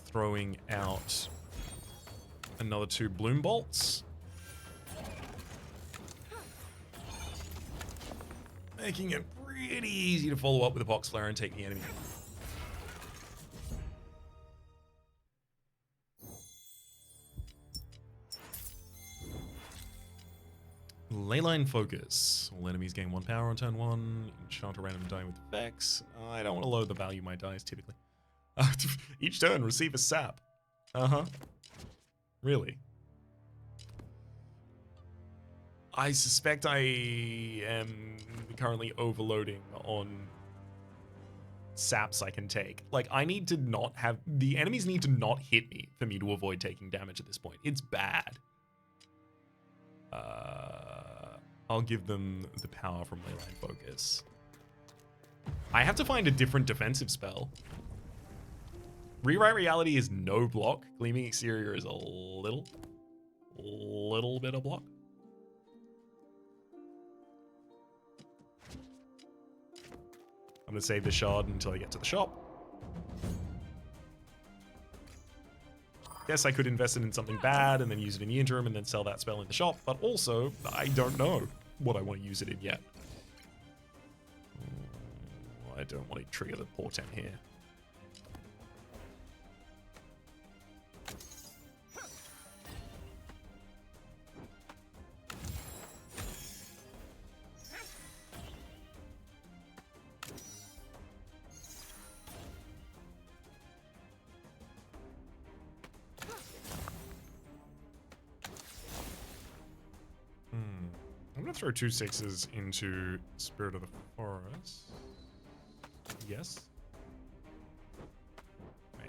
throwing out another 2 bloom bolts. Making it pretty easy to follow up with a Pox Flare and take the enemy. Leyline Focus. All enemies gain 1 power on turn 1. Enchant a random die with effects. I don't want to load the value of my dice typically. Each turn receive a sap. Uh-huh. Really? I suspect I am currently overloading on saps I can take. Like, I need to not have... The enemies need to not hit me for me to avoid taking damage at this point. It's bad. I'll give them the power from Leyline Focus. I have to find a different defensive spell. Rewrite Reality is no block. Gleaming Exterior is a little bit of block. I'm gonna save the shard until I get to the shop. Guess I could invest it in something bad and then use it in the interim and then sell that spell in the shop, but also, I don't know what I want to use it in yet. I don't want to trigger the portent here. I'm gonna throw 2 6s into Spirit of the Forest. Yes. Wait.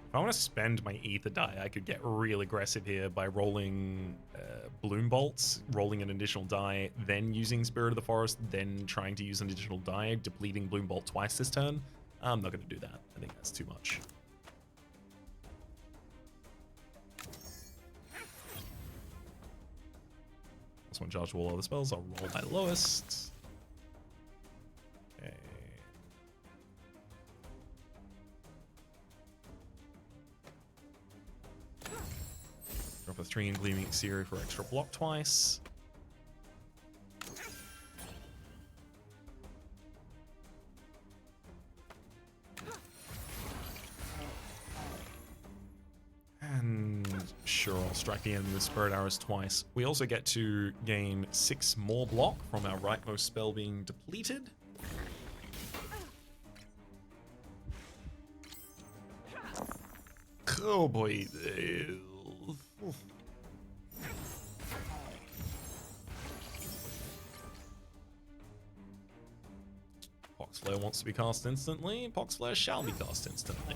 If I want to spend my ether die, I could get real aggressive here by rolling bloom bolts, rolling an additional die, then using Spirit of the Forest, then trying to use an additional die, depleting bloom bolt twice this turn. I'm not going to do that. I think that's too much. This one charge all other spells. I'll roll my lowest. Okay. Drop a 3 in Gleaming Exterior for extra block twice. And sure, I'll strike the enemy with Spirit Arrows twice. We also get to gain 6 more block from our rightmost spell being depleted. Oh boy. Pox Flare wants to be cast instantly. Pox Flare shall be cast instantly.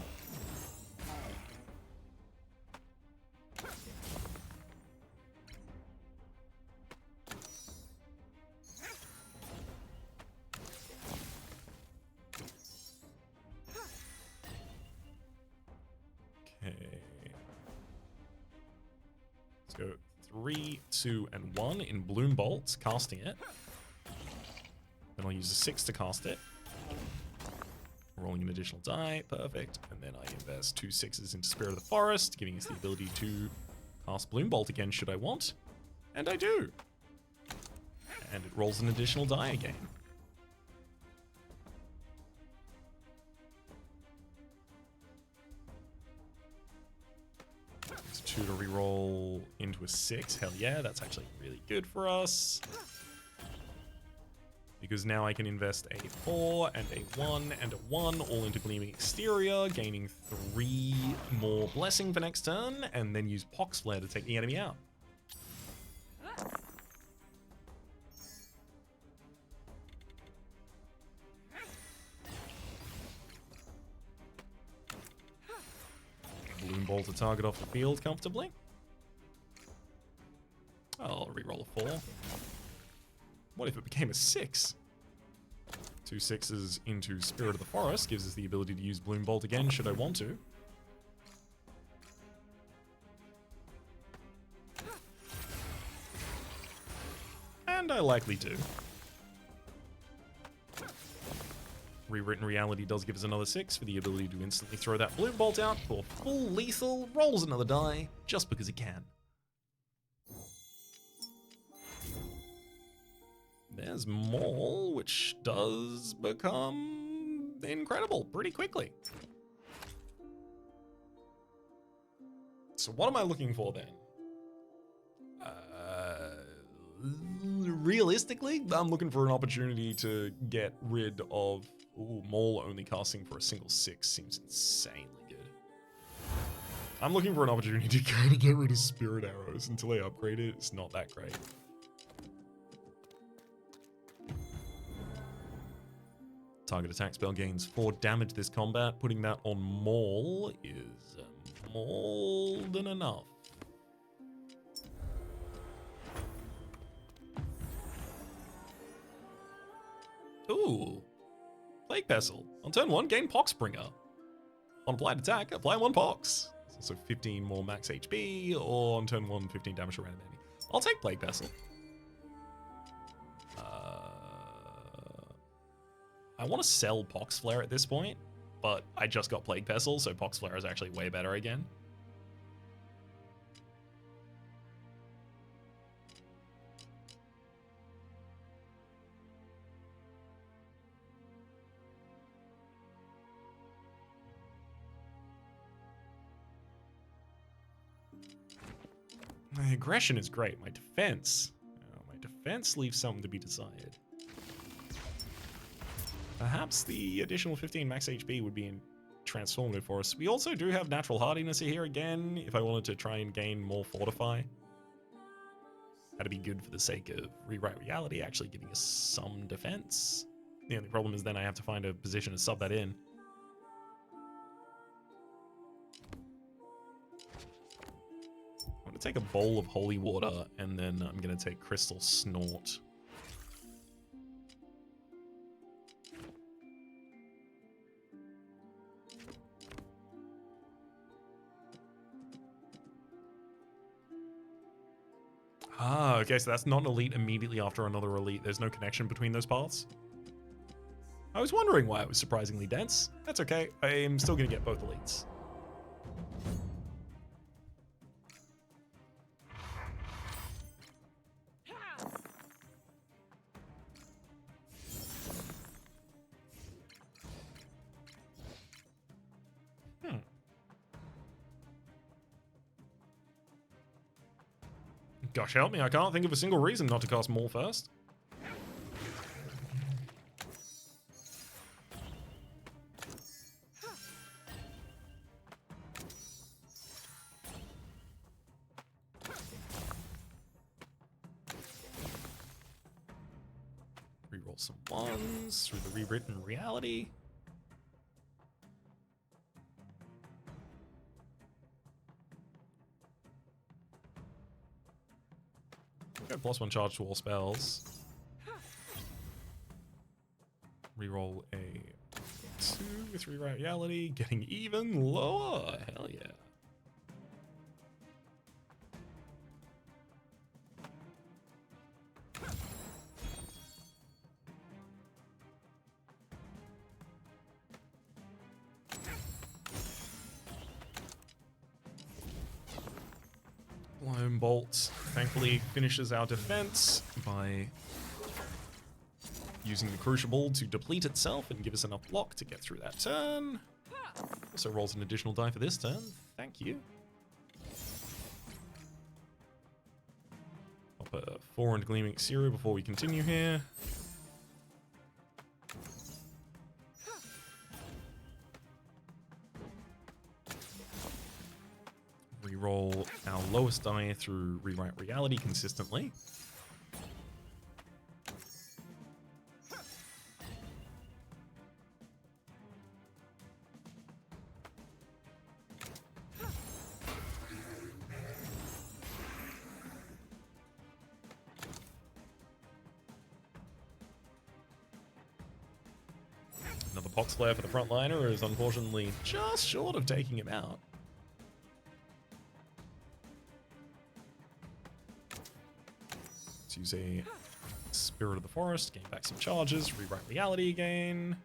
Go 3, 2, and 1 in Bloom Bolt, casting it. Then I'll use a 6 to cast it. Rolling an additional die, perfect. And then I invest 2 6s into Spirit of the Forest, giving us the ability to cast Bloom Bolt again should I want. And I do. And it rolls an additional die again. It's 2 to reroll into a 6. Hell yeah, that's actually really good for us. Because now I can invest a 4 and a 1 and a 1 all into Gleaming Exterior, gaining 3 more Blessing for next turn, and then use Pox Flare to take the enemy out. Bloom Ball to target off the field comfortably. I'll reroll a 4. What if it became a 6? 2 6s into Spirit of the Forest gives us the ability to use Bloom Bolt again should I want to. And I likely do. Rewritten Reality does give us another 6 for the ability to instantly throw that Bloom Bolt out for full lethal, rolls another die, just because it can. There's Maul, which does become incredible pretty quickly. So what am I looking for then? Realistically, I'm looking for an opportunity to get rid of... Ooh, Maul only casting for a single 6 seems insanely good. I'm looking for an opportunity to kind of get rid of Spirit Arrows until I upgrade it. It's not that great. Target attack spell gains 4 damage this combat. Putting that on Maul is more than enough. Ooh. Plague Pestle. On turn 1, gain Poxbringer. On applied attack, apply 1 Pox. So 15 more max HP, or on turn 1, 15 damage to random enemy. I'll take Plague Pestle. I want to sell Pox Flare at this point, but I just got Plague Pestle, so Pox Flare is actually way better again. My aggression is great. My defense. Oh, my defense leaves something to be desired. Perhaps the additional 15 max HP would be transformative for us. We also do have natural hardiness here again, if I wanted to try and gain more fortify. That'd be good for the sake of Rewrite Reality actually giving us some defense. The only problem is then I have to find a position to sub that in. I'm going to take a bowl of holy water, and then I'm going to take Crystal Snort. Ah, okay, so that's not an elite immediately after another elite. There's no connection between those paths. I was wondering why it was surprisingly dense. That's okay. I'm still going to get both elites. Gosh help me, I can't think of a single reason not to cast Maul first. Reroll some 1s through the Rewritten Reality. Go +1 charge to all spells. Reroll a 2 with Rewrite Reality, getting even lower. Hell yeah. Blown Bolt thankfully finishes our defense by using the Crucible to deplete itself and give us enough block to get through that turn. Also rolls an additional die for this turn. Thank you. Pop a 4 and Gleaming Exterior before we continue here. Reroll our lowest die through Rewrite Reality consistently. Another Pox Flare for the frontliner is unfortunately just short of taking him out. Use a Spirit of the Forest, gain back some charges, rewrite reality again.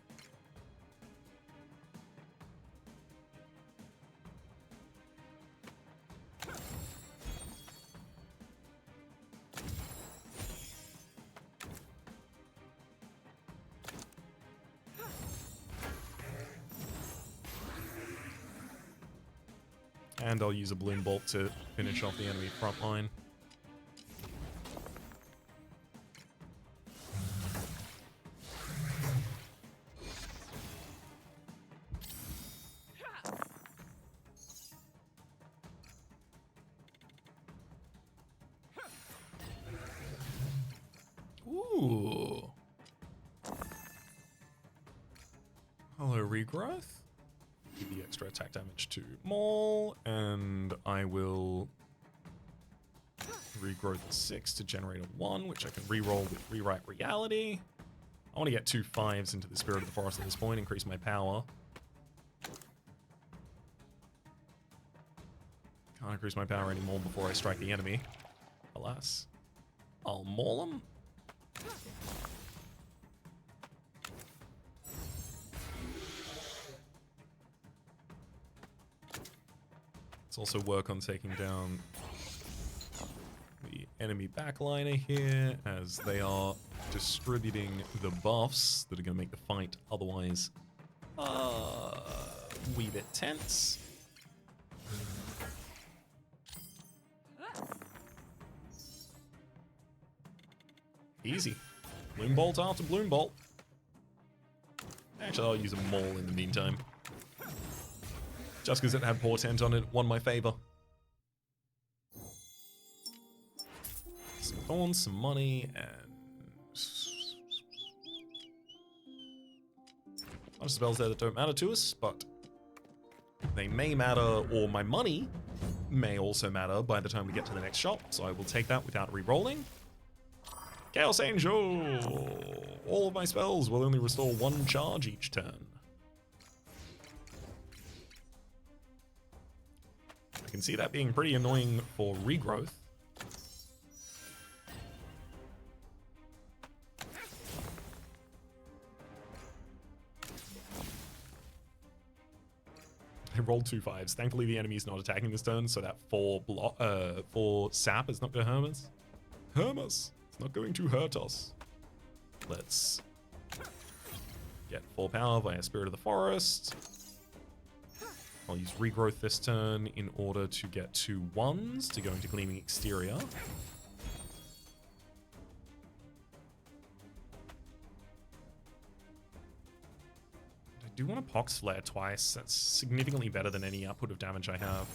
And I'll use a Bloom Bolt to finish off the enemy front line. Ooh. Hello, regrowth. Give the extra attack damage to Maul, and I will regrowth 6 to generate a 1, which I can reroll with Rewrite Reality. I want to get 2 5s into the Spirit of the Forest at this point, increase my power. Can't increase my power anymore before I strike the enemy. Alas. I'll maul him. Let's also work on taking down the enemy backliner here, as they are distributing the buffs that are going to make the fight otherwise wee bit tense. Easy. Bloom Bolt after Bloom Bolt. Actually, I'll use a Maul in the meantime. Just because it had Portent on it, won my favor. Some thorns, some money, and... a bunch of spells there that don't matter to us, but they may matter, or my money may also matter by the time we get to the next shop, so I will take that without re-rolling. Chaos Angel! All of my spells will only restore 1 charge each turn. I can see that being pretty annoying for regrowth. I rolled 2 5s. Thankfully, the enemy is not attacking this turn, so that 4 sap is not going to hurt us. It's not going to hurt us. Let's get full power via Spirit of the Forest. I'll use regrowth this turn in order to get 2 1s to go into Gleaming Exterior. I do want to Pox Flare twice. That's significantly better than any output of damage I have.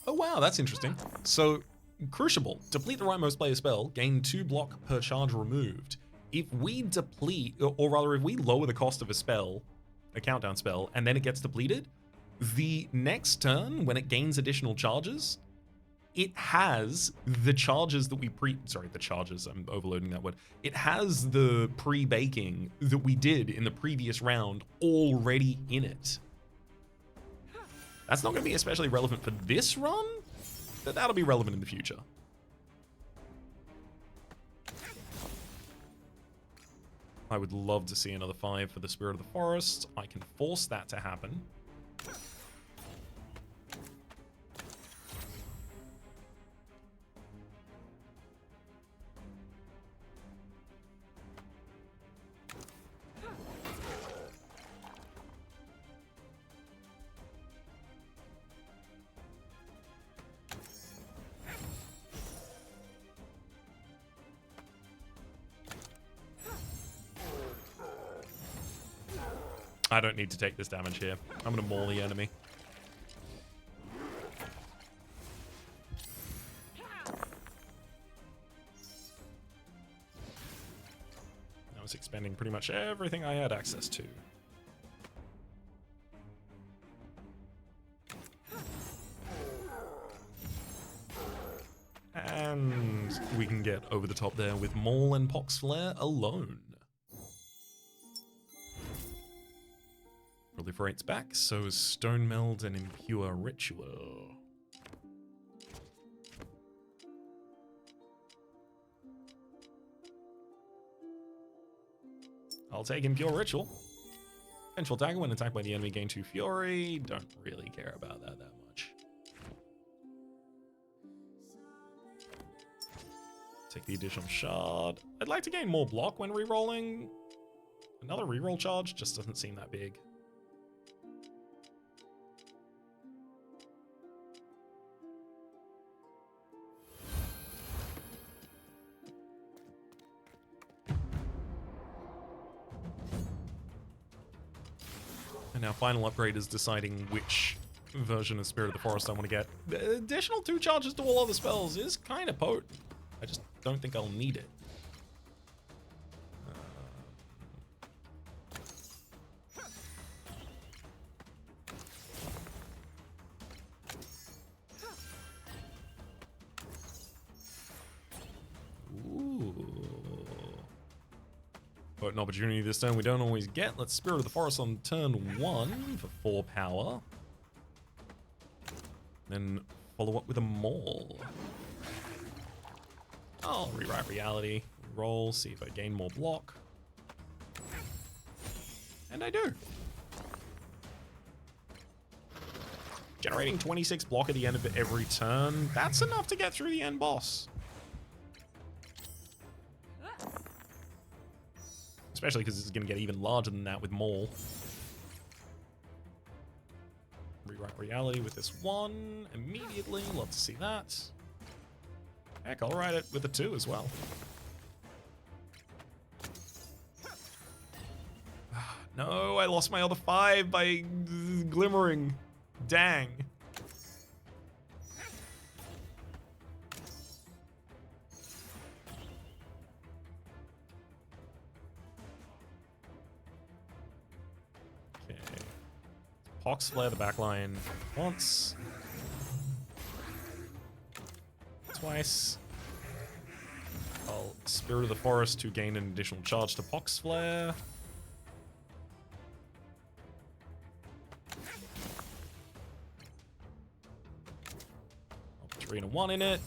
Oh wow, that's interesting. So, Crucible, deplete the rightmost player spell, gain 2 block per charge removed. If we deplete, or rather if we lower the cost of a spell, a countdown spell, and then it gets depleted, the next turn, when it gains additional charges, it has the charges that we I'm overloading that word. It has the pre-baking that we did in the previous round already in it. That's not going to be especially relevant for this run, but that'll be relevant in the future. I would love to see another 5 for the Spirit of the Forest. I can force that to happen. I don't need to take this damage here. I'm going to maul the enemy. I was expending pretty much everything I had access to. And we can get over the top there with Maul and Pox Flare alone. Proliferates back, so is Stone Meld and Impure Ritual. I'll take Impure Ritual. Vengeful Dagger, when attacked by the enemy, gain 2 Fury. Don't really care about that much. Take the additional shard. I'd like to gain more block when rerolling. Another reroll charge just doesn't seem that big. And our final upgrade is deciding which version of Spirit of the Forest I want to get. The additional 2 charges to all other spells is kind of potent. I just don't think I'll need it. An opportunity this turn we don't always get. Let's Spirit of the Forest on turn 1 for 4 power. Then follow up with a Maul. I'll rewrite reality, roll, see if I gain more block. And I do. Generating 26 block at the end of every turn, that's enough to get through the end boss. Especially because this is going to get even larger than that with Maul. Rewrite reality with this one immediately. Love to see that. Heck, I'll write it with a 2 as well. No, I lost my other 5 by glimmering. Dang. Pox Flare the backline once. Twice. I'll Spirit of the Forest to gain an additional charge to Pox Flare. I'll put 3 and a 1 in it.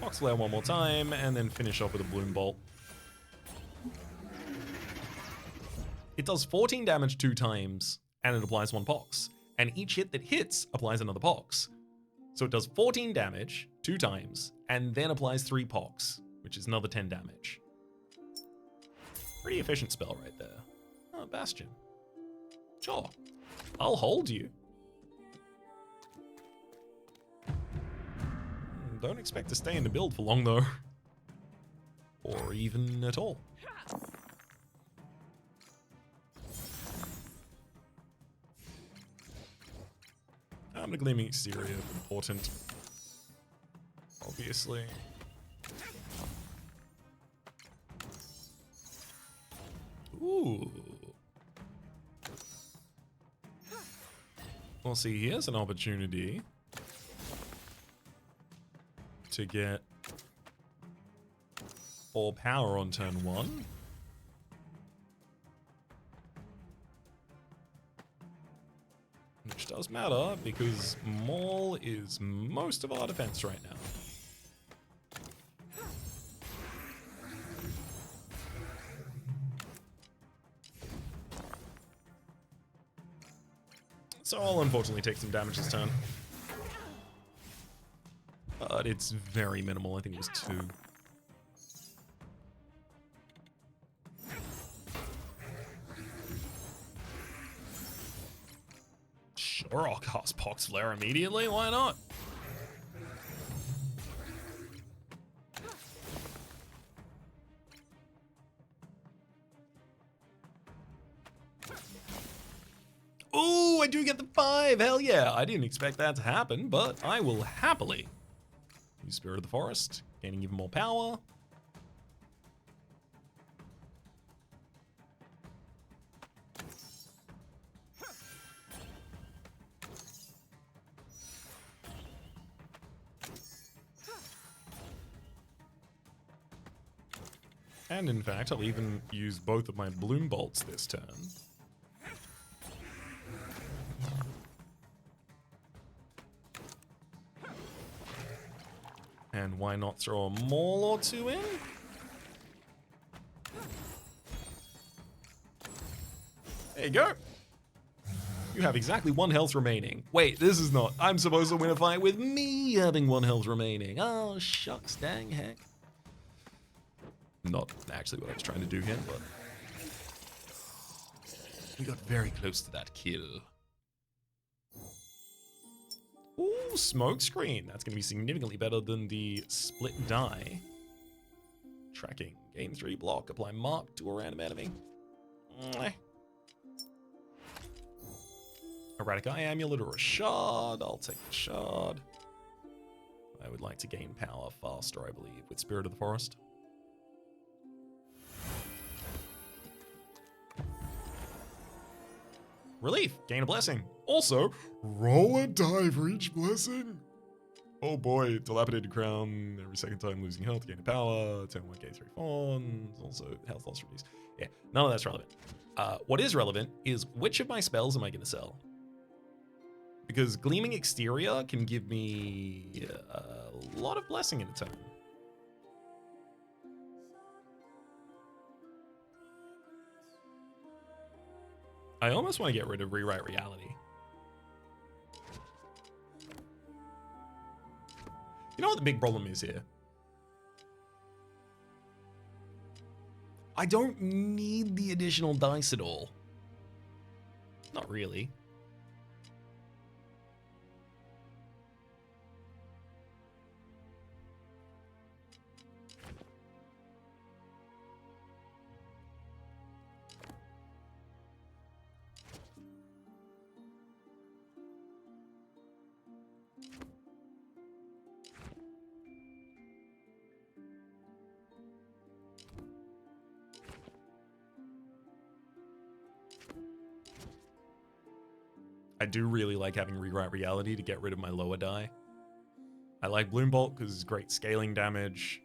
Pox Flare one more time, and then finish off with a Bloom Bolt. It does 14 damage 2 times. And it applies 1 Pox. And each hit that hits applies another Pox. So it does 14 damage 2 times, and then applies 3 Pox, which is another 10 damage. Pretty efficient spell right there. Oh, Bastion. Sure. I'll hold you. Don't expect to stay in the build for long, though. Or even at all. The Gleaming Exterior, important. Obviously. Ooh. Well, see, here's an opportunity to get 4 power on turn 1. Which does matter, because Maul is most of our defense right now. So I'll unfortunately take some damage this turn. But it's very minimal, I think it was 2. Sure, I'll cast Pox Flare immediately, why not? Ooh, I do get the 5, hell yeah! I didn't expect that to happen, but I will happily use Spirit of the Forest, gaining even more power. And in fact, I'll even use both of my Bloom Bolts this turn. And why not throw a Maul or two in? There you go. You have exactly 1 health remaining. Wait, this is not. I'm supposed to win a fight with me having 1 health remaining. Oh, shucks, dang heck. Not actually what I was trying to do here, but we got very close to that kill. Ooh, smoke screen. That's going to be significantly better than the split die. Tracking. Gain 3 block. Apply mark to a random enemy. Erratic Eye Amulet or a Shard. I'll take the Shard. I would like to gain power faster, I believe, with Spirit of the Forest. Relief. Gain a blessing. Also, roll a die for each blessing. Oh boy, Dilapidated Crown. Every second time losing health, gain a power. Turn 1, gain 3 fawns. Also, health loss reduce. Yeah, none of that's relevant. What is relevant is which of my spells am I going to sell? Because Gleaming Exterior can give me a lot of blessing in a turn. I almost want to get rid of Rewrite Reality. You know what the big problem is here? I don't need the additional dice at all. Not really. I do really like having Rewrite Reality to get rid of my lower die. I like Bloom Bolt because it's great scaling damage.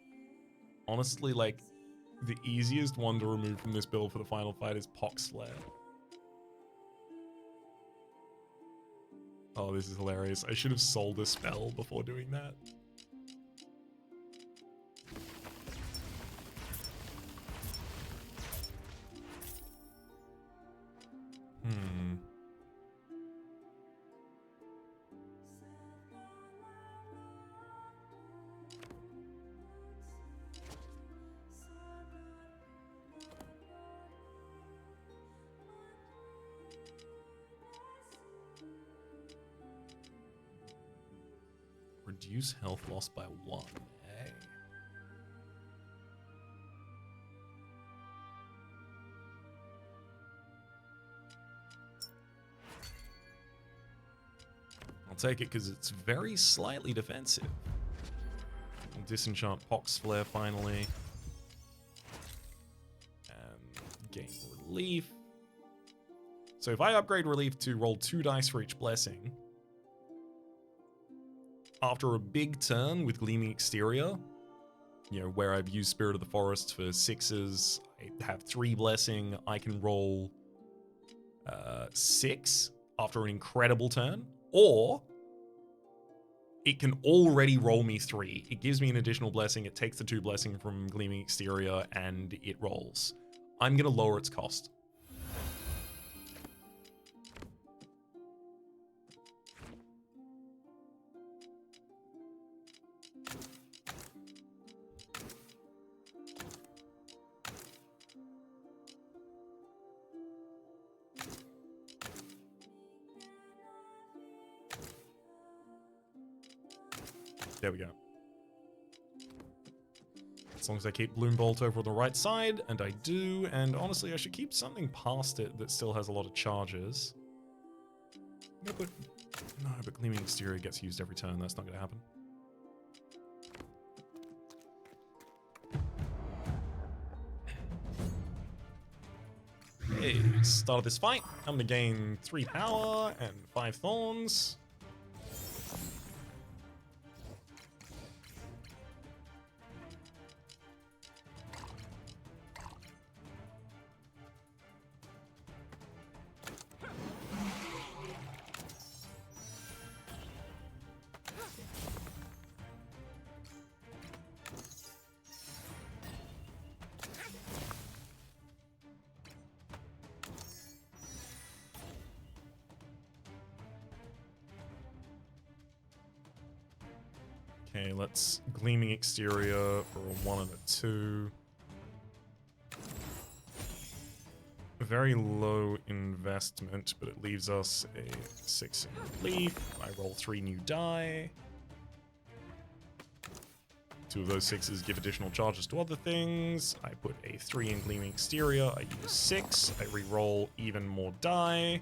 Honestly, like, the easiest one to remove from this build for the final fight is Pox Flare. Oh, this is hilarious. I should have sold a spell before doing that. Reduce health loss by 1. Hey. I'll take it because it's very slightly defensive. I'll disenchant Pox Flare finally. And gain relief. So if I upgrade relief to roll 2 dice for each blessing, after a big turn with Gleaming Exterior, you know, where I've used Spirit of the Forest for 6s, I have 3 blessing, I can roll 6 after an incredible turn, or it can already roll me 3. It gives me an additional blessing, it takes the 2 blessing from Gleaming Exterior, and it rolls. I'm going to lower its cost. There we go. As long as I keep Bloom Bolt over on the right side, and I do, and honestly I should keep something past it that still has a lot of charges. No, but Gleaming Exterior gets used every turn, that's not going to happen. Hey, start of this fight, I'm going to gain 3 power and 5 thorns. Okay, let's Gleaming Exterior for a 1 and a 2. A very low investment, but it leaves us a 6 in relief. I roll 3 new die. 2 of those 6s give additional charges to other things. I put a 3 in Gleaming Exterior. I use 6. I re-roll even more die.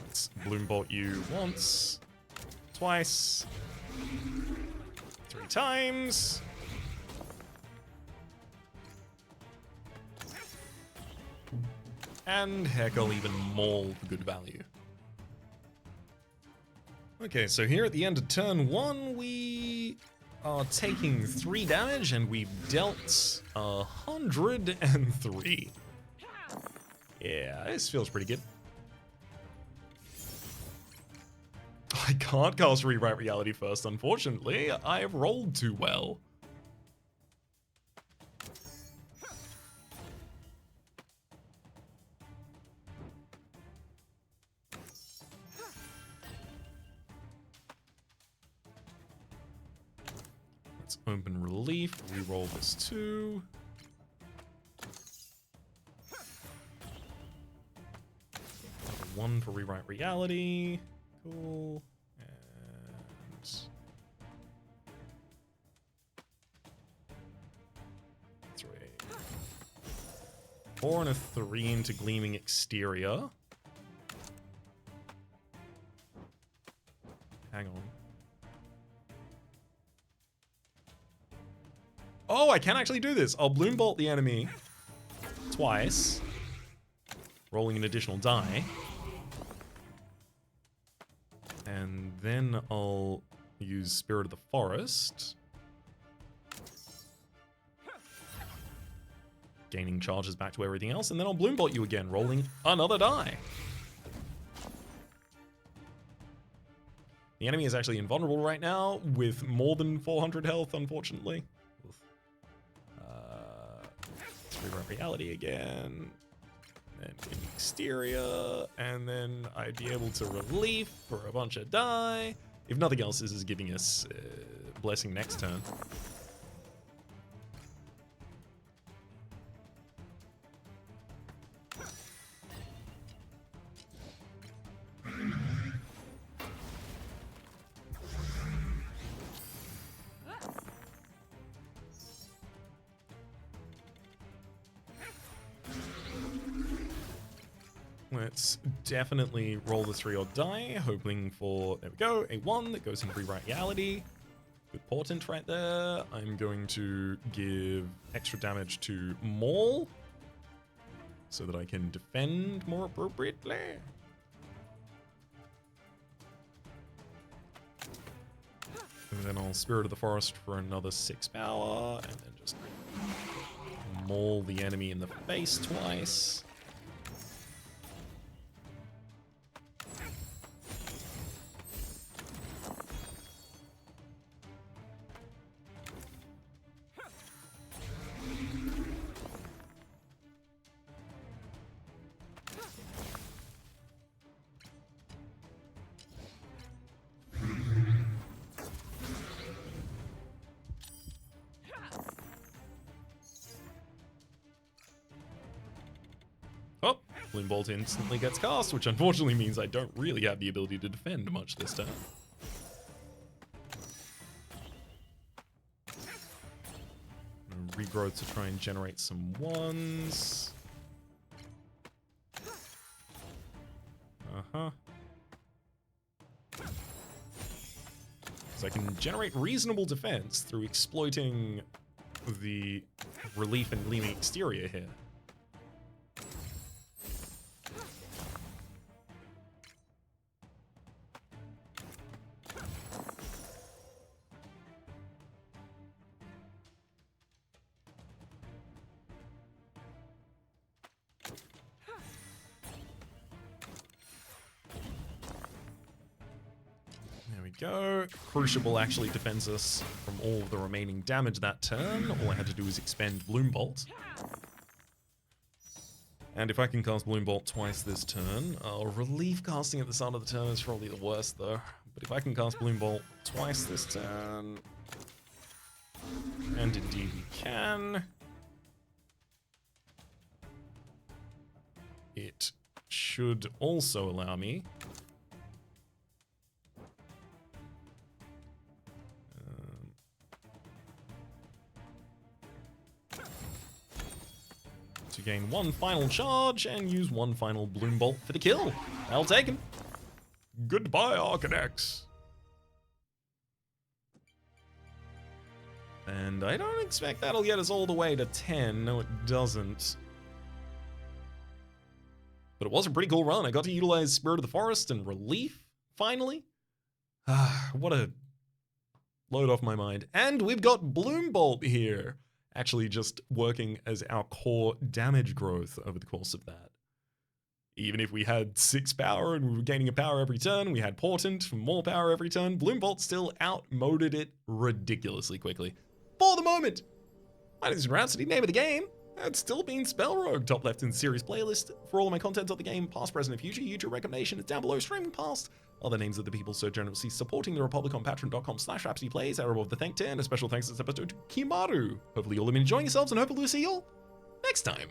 Let's Bloom Bolt you once, twice, 3 times. And heck, I'll even maul for good value. Okay, so here at the end of turn 1, we are taking 3 damage, and we've dealt 103. Yeah, this feels pretty good. I can't cast Rewrite Reality first, unfortunately. I've rolled too well. Let's open Relief, re-roll this 2. Another 1 for Rewrite Reality. Cool. And 3. 4 and a 3 into Gleaming Exterior. Hang on. Oh, I can actually do this. I'll Bloom Bolt the enemy twice, rolling an additional die. And then I'll use Spirit of the Forest, gaining charges back to everything else, and then I'll Bloom Bolt you again, rolling another die. The enemy is actually invulnerable right now, with more than 400 health, unfortunately. Rewrite Reality again. And Exterior, and then I'd be able to Relief for a bunch of die. If nothing else, this is giving us Blessing next turn. Let's definitely roll the 3-odd die, hoping for, there we go, a 1 that goes into Rewrite Reality. Good portent right there. I'm going to give extra damage to Maul so that I can defend more appropriately. And then I'll Spirit of the Forest for another 6 power, and then just maul the enemy in the face twice. Oh, Bloom Bolt instantly gets cast, which unfortunately means I don't really have the ability to defend much this turn. Regrowth to try and generate some 1s. So I can generate reasonable defense through exploiting the Relief and Gleaming Exterior here. Go. Crucible actually defends us from all of the remaining damage that turn. All I had to do was expend Bloom Bolt. And if I can cast Bloom Bolt twice this turn, Relief casting at the start of the turn is probably the worst though. But if I can cast Bloom Bolt twice this turn, and indeed we can, it should also allow me to gain one final charge and use one final Bloom Bolt for the kill. I'll take him. Goodbye, Arcanex. And I don't expect that'll get us all the way to 10. No, it doesn't. But it was a pretty cool run. I got to utilize Spirit of the Forest and Relief, finally. What a load off my mind. And we've got Bloom Bolt here, actually just working as our core damage growth over the course of that. Even if we had 6 power and we were gaining a power every turn, we had Portent for more power every turn, Bloom Bolt still outmoded it ridiculously quickly. For the moment! My name is Rhapsody, name of the game. It's still been SpellRogue, top left in the series playlist. For all of my content of the game, past, present, and future, YouTube recommendation is down below, streaming past other names of the people so generously supporting the Republic on patreon.com/RhapsodyPlays, out above the thank tier, and a special thanks this episode to Kimaru. Hopefully you'll have been enjoying yourselves, and hopefully we'll see you all next time.